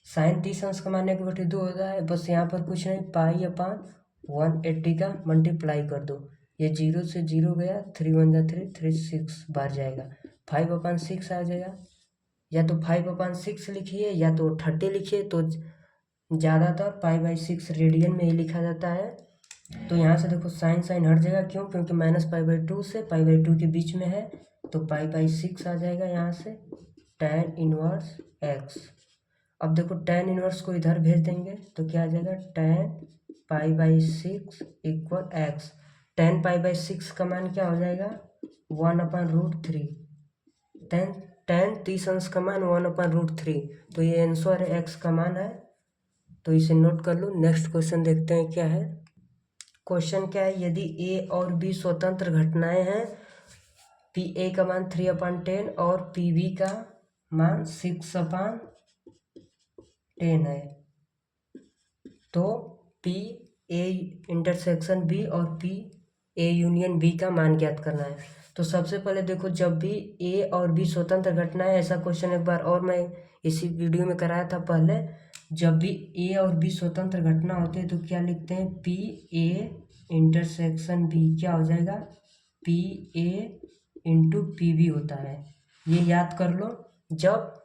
साइन 30 अंश कमाने के बटे 2 होता है, बस यहाँ पर कुछ नहीं, π/180 का मल्टीप्लाई कर दो, ये 0 से 0 गया, 3 1 जा 3 3 6 बार जाएगा, 5/6 आ जाएगा। या तो 5/6 लिखिए या तो 30 लिखिए, तो ज़्यादातर π/6 रेडियन में ही लिखा जाता है। तो यहाँ से देखो साइन साइन हट जाएगा, क्यों, क्योंकि -π/2 से π/2 के बीच में है, तो π/6 आ जाएगा यहाँ से tan इनवर्स x। अब देखो tan इनवर्स को इधर भेज देंगे तो क्या आ जाएगा, tan π/6 इक्वल x। tan π/6 का मान क्या हो जाएगा, 1/√3, tan 30 अंश का मान 1/√3, तो ये आंसर है, x का मान है, तो इसे नोट कर लो। नेक्स्ट क्वेश्चन देखते हैं क्या है। क्वेश्चन क्या है, यदि ए और बी स्वतंत्र घटनाएं हैं, पी ए का मान 3/10 और पी बी का मान 6/10 है, तो पी ए इंटरसेक्शन बी और पी ए यूनियन बी का मान ज्ञात करना है। तो सबसे पहले देखो, जब भी ए और बी स्वतंत्र घटनाएं, ऐसा क्वेश्चन एक बार और मैं इसी वीडियो में कराया था पहले, जब भी ए और बी स्वतंत्र घटना होते हैं तो क्या लिखते हैं, पी ए इंटरसेक्शन बी क्या हो जाएगा, P A into P B होता है, ये याद कर लो। जब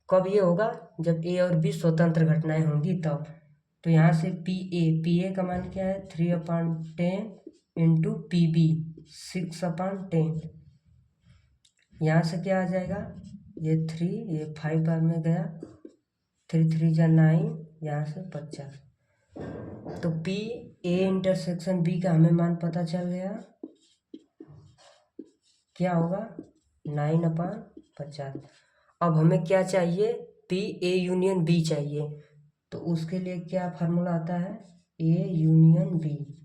कब ये होगा, जब ए और बी स्वतंत्र घटनाएं होंगी तब। तो यहाँ से पी ए का मान क्या है, 3/10 इंटू पी बी 6/10, यहाँ से क्या आ जाएगा, ये 3 ये 5 बार में गया, 3 3 जा 9, यहाँ से 50, तो पी ए इंटरसेक्शन बी का हमें मान पता चल गया क्या होगा 9/50। अब हमें क्या चाहिए, पी ए यूनियन बी चाहिए। तो उसके लिए क्या फार्मूला आता है, ए यूनियन बी।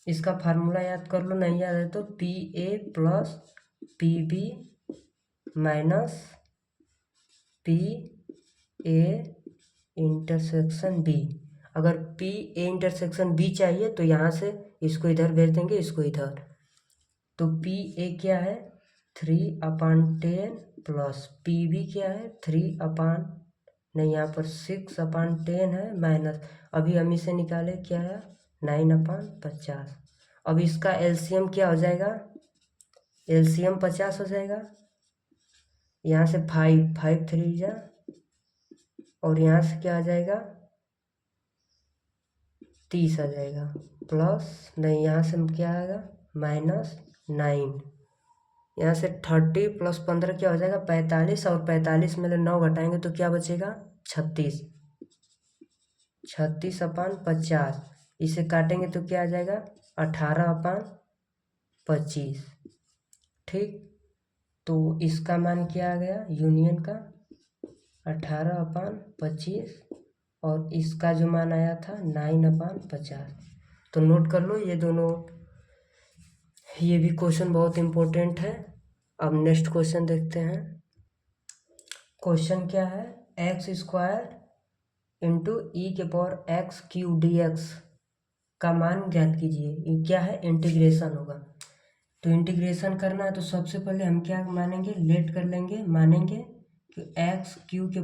इसका फार्मूला याद कर लो, नहीं याद है तो P A plus P B minus P A intersection B. अगर पी ए इंटरसेक्शन बी चाहिए तो यहाँ से इसको इधर भेज देंगे, इसको इधर। तो पी ए क्या है 3/10 प्लस पी बी क्या है 3 नहीं, यहाँ पर 6/10 है माइनस, अभी हम इसे निकाले क्या है 9/50। अब इसका एलसीएम क्या हो जाएगा, एलसीएम 50 हो जाएगा। यहाँ से 5 3 जा, और यहाँ से क्या आ जाएगा 30 आ जाएगा, प्लस नहीं, यहाँ से क्या आएगा -9। यहाँ से 30 + 15 क्या हो जाएगा 45, और 45 में 9 घटाएंगे तो क्या बचेगा 36। 36/50, इसे काटेंगे तो क्या आ जाएगा 18/25। ठीक, तो इसका मान क्या आ गया यूनियन का 18/25, और इसका जो मान आया था 9/50। तो नोट कर लो ये दोनों, ये भी क्वेश्चन बहुत इम्पोर्टेंट है। अब नेक्स्ट क्वेश्चन देखते हैं। क्वेश्चन क्या है, x² × e⁻x³ dx का मान ज्ञात कीजिए। ये क्या है, इंटीग्रेशन होगा। तो इंटीग्रेशन करना है तो सबसे पहले हम क्या मानेंगे, लेट कर लेंगे, मानेंगे कि x³ के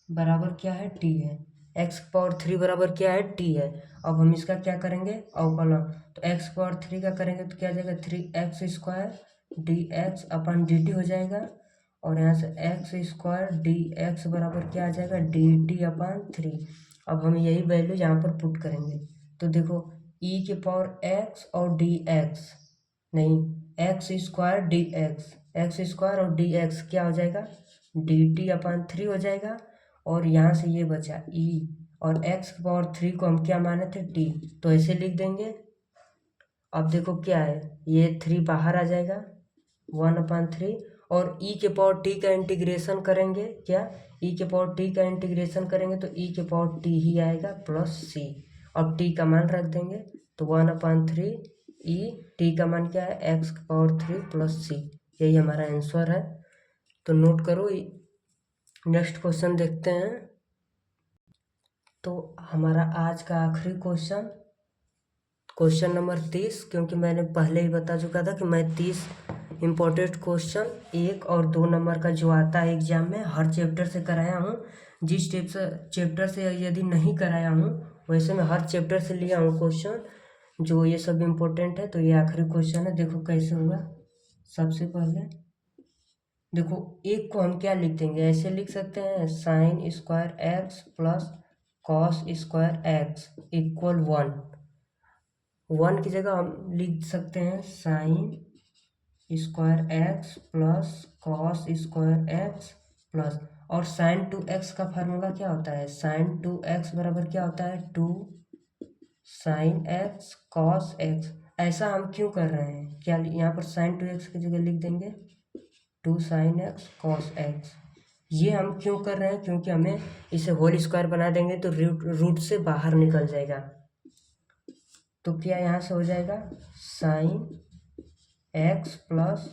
बराबर क्या है t है, x³ बराबर क्या है t है। अब हम इसका क्या करेंगे अवकलन, तो x³ का करेंगे तो क्या आ जाएगा 3x² dx/dt हो जाएगा, और यहाँ से x² dx बराबर क्या आ जाएगा dt/3। अब हम यही वैल्यू यहाँ पर पुट करेंगे। तो देखो e⁻x और dx, नहीं x² dx, x² और dx क्या हो जाएगा dt/3 हो जाएगा। और यहाँ से ये बचा e, और x⁻3 को हम क्या माने थे t, तो ऐसे लिख देंगे। अब देखो क्या है, ये 3 बाहर आ जाएगा 1/3, और e⁻t का इंटीग्रेशन करेंगे, क्या e⁻t का इंटीग्रेशन करेंगे तो e⁻t ही आएगा प्लस c। अब t का मान रख देंगे तो 1/3 e, t का मान क्या है x⁻3 प्लस c, यही हमारा आंसर है। तो नोट करो। नेक्स्ट क्वेश्चन देखते हैं। तो हमारा आज का आखिरी क्वेश्चन, क्वेश्चन नंबर 30, क्योंकि मैंने पहले ही बता चुका था कि मैं 30 इम्पोर्टेंट क्वेश्चन 1 और 2 नंबर का जो आता है एग्जाम में हर चैप्टर से कराया हूँ। जिस चैप्टर से यदि नहीं कराया हूँ वैसे मैं हर चैप्टर से लिया हूँ क्वेश्चन, जो ये सब इम्पोर्टेंट है। तो ये आखिरी क्वेश्चन है, देखो कैसे होगा। सबसे पहले देखो एक को हम क्या लिख देंगे, ऐसे लिख सकते हैं sin² x plus cos² x = 1। 1 की जगह हम लिख सकते हैं sin² x plus cos² x plus, और sin2x का फार्मूला क्या होता है, sin2x बराबर क्या होता है 2 sin x cos x। ऐसा हम क्यों कर रहे हैं, क्या यहाँ पर sin2x की जगह लिख देंगे 2 sin x cos x। ये हम क्यों कर रहे हैं, क्योंकि हमें इसे होल स्क्वायर बना देंगे तो रूट से बाहर निकल जाएगा। तो क्या यहाँ से हो जाएगा sin x plus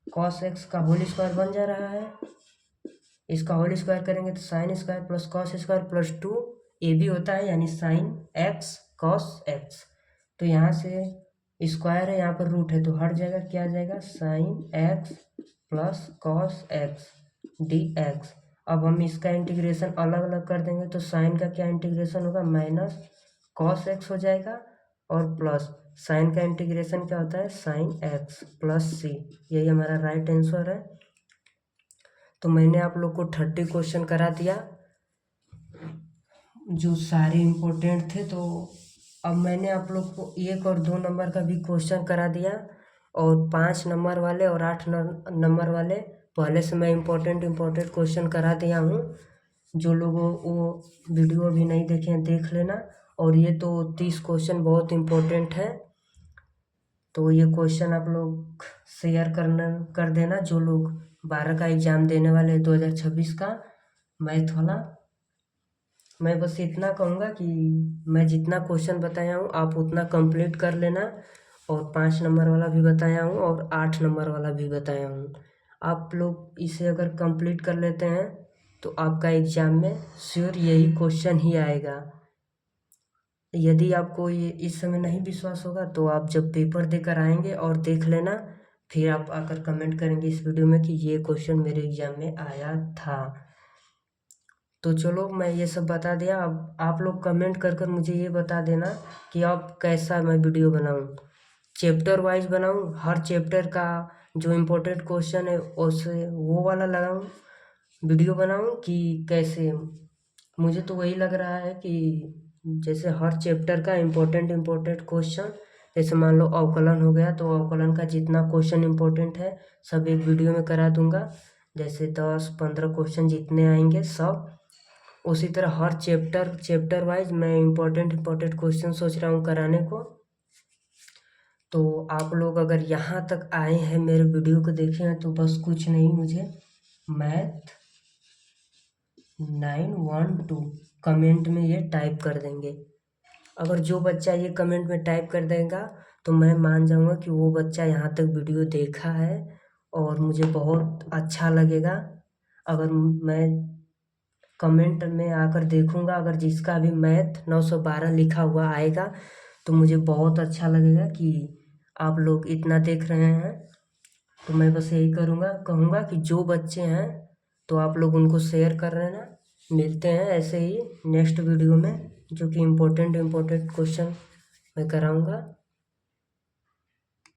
cos x का होल स्क्वायर बन जा रहा है। इसका होल स्क्वायर करेंगे तो sin² प्लस cos² प्लस 2 ये भी होता है, यानी sin x cos x। तो यहाँ से स्क्वायर है, यहाँ पर रूट है, तो हर जगह क्या आ जाएगा sin x plus cos x dx। अब हम इसका इंटीग्रेशन अलग अलग कर देंगे तो साइन का क्या इंटीग्रेशन होगा -cos x हो जाएगा, और प्लस साइन का इंटीग्रेशन क्या होता है sin x प्लस c। यही हमारा राइट आंसर है। तो मैंने आप लोग को 30 क्वेश्चन करा दिया जो सारे इम्पोर्टेंट थे। तो अब मैंने आप लोग को 1 और 2 नंबर का भी क्वेश्चन करा दिया, और 5 नंबर वाले और 8 नंबर वाले पहले से मैं इम्पोर्टेंट क्वेश्चन करा दिया हूँ। जो लोग वो वीडियो अभी नहीं देखे हैं देख लेना। और ये तो 30 क्वेश्चन बहुत इम्पोर्टेंट है। तो ये क्वेश्चन आप लोग शेयर कर देना, जो लोग 12 का एग्ज़ाम देने वाले हैं 2026 का मैथ वाला। मैं बस इतना कहूँगा कि मैं जितना क्वेश्चन बताया हूँ आप उतना कंप्लीट कर लेना, और 5 नंबर वाला भी बताया हूँ और 8 नंबर वाला भी बताया हूँ। आप लोग इसे अगर कंप्लीट कर लेते हैं तो आपका एग्ज़ाम में श्योर यही क्वेश्चन ही आएगा। यदि आपको ये इस समय नहीं विश्वास होगा तो आप जब पेपर देकर आएंगे और देख लेना, फिर आप आकर कमेंट करेंगे इस वीडियो में कि ये क्वेश्चन मेरे एग्ज़ाम में आया था। तो चलो मैं ये सब बता दिया। अब आप लोग कमेंट कर कर मुझे ये बता देना कि अब कैसा मैं वीडियो बनाऊं, चैप्टर वाइज बनाऊं, हर चैप्टर का जो इम्पोर्टेंट क्वेश्चन है उसे वो वाला लगाऊं वीडियो बनाऊं, कि कैसे। मुझे तो वही लग रहा है कि जैसे हर चैप्टर का इम्पोर्टेंट क्वेश्चन, जैसे मान लो अवकलन हो गया तो अवकलन का जितना क्वेश्चन इम्पोर्टेंट है सब एक वीडियो में करा दूंगा। जैसे 10-15 क्वेश्चन जितने आएंगे सब उसी तरह हर चैप्टर वाइज मैं इम्पोर्टेंट क्वेश्चन सोच रहा हूँ कराने को। तो आप लोग अगर यहाँ तक आए हैं मेरे वीडियो को देखे हैं तो बस कुछ नहीं, मुझे मैथ 912 कमेंट में ये टाइप कर देंगे। अगर जो बच्चा ये कमेंट में टाइप कर देगा तो मैं मान जाऊँगा कि वो बच्चा यहाँ तक वीडियो देखा है, और मुझे बहुत अच्छा लगेगा। अगर मैं कमेंट में आकर देखूंगा, अगर जिसका भी मैथ 912 लिखा हुआ आएगा तो मुझे बहुत अच्छा लगेगा कि आप लोग इतना देख रहे हैं। तो मैं बस यही कहूँगा कि जो बच्चे हैं तो आप लोग उनको शेयर कर रहे ना। मिलते हैं ऐसे ही नेक्स्ट वीडियो में, जो कि इम्पोर्टेंट क्वेश्चन मैं कराऊँगा।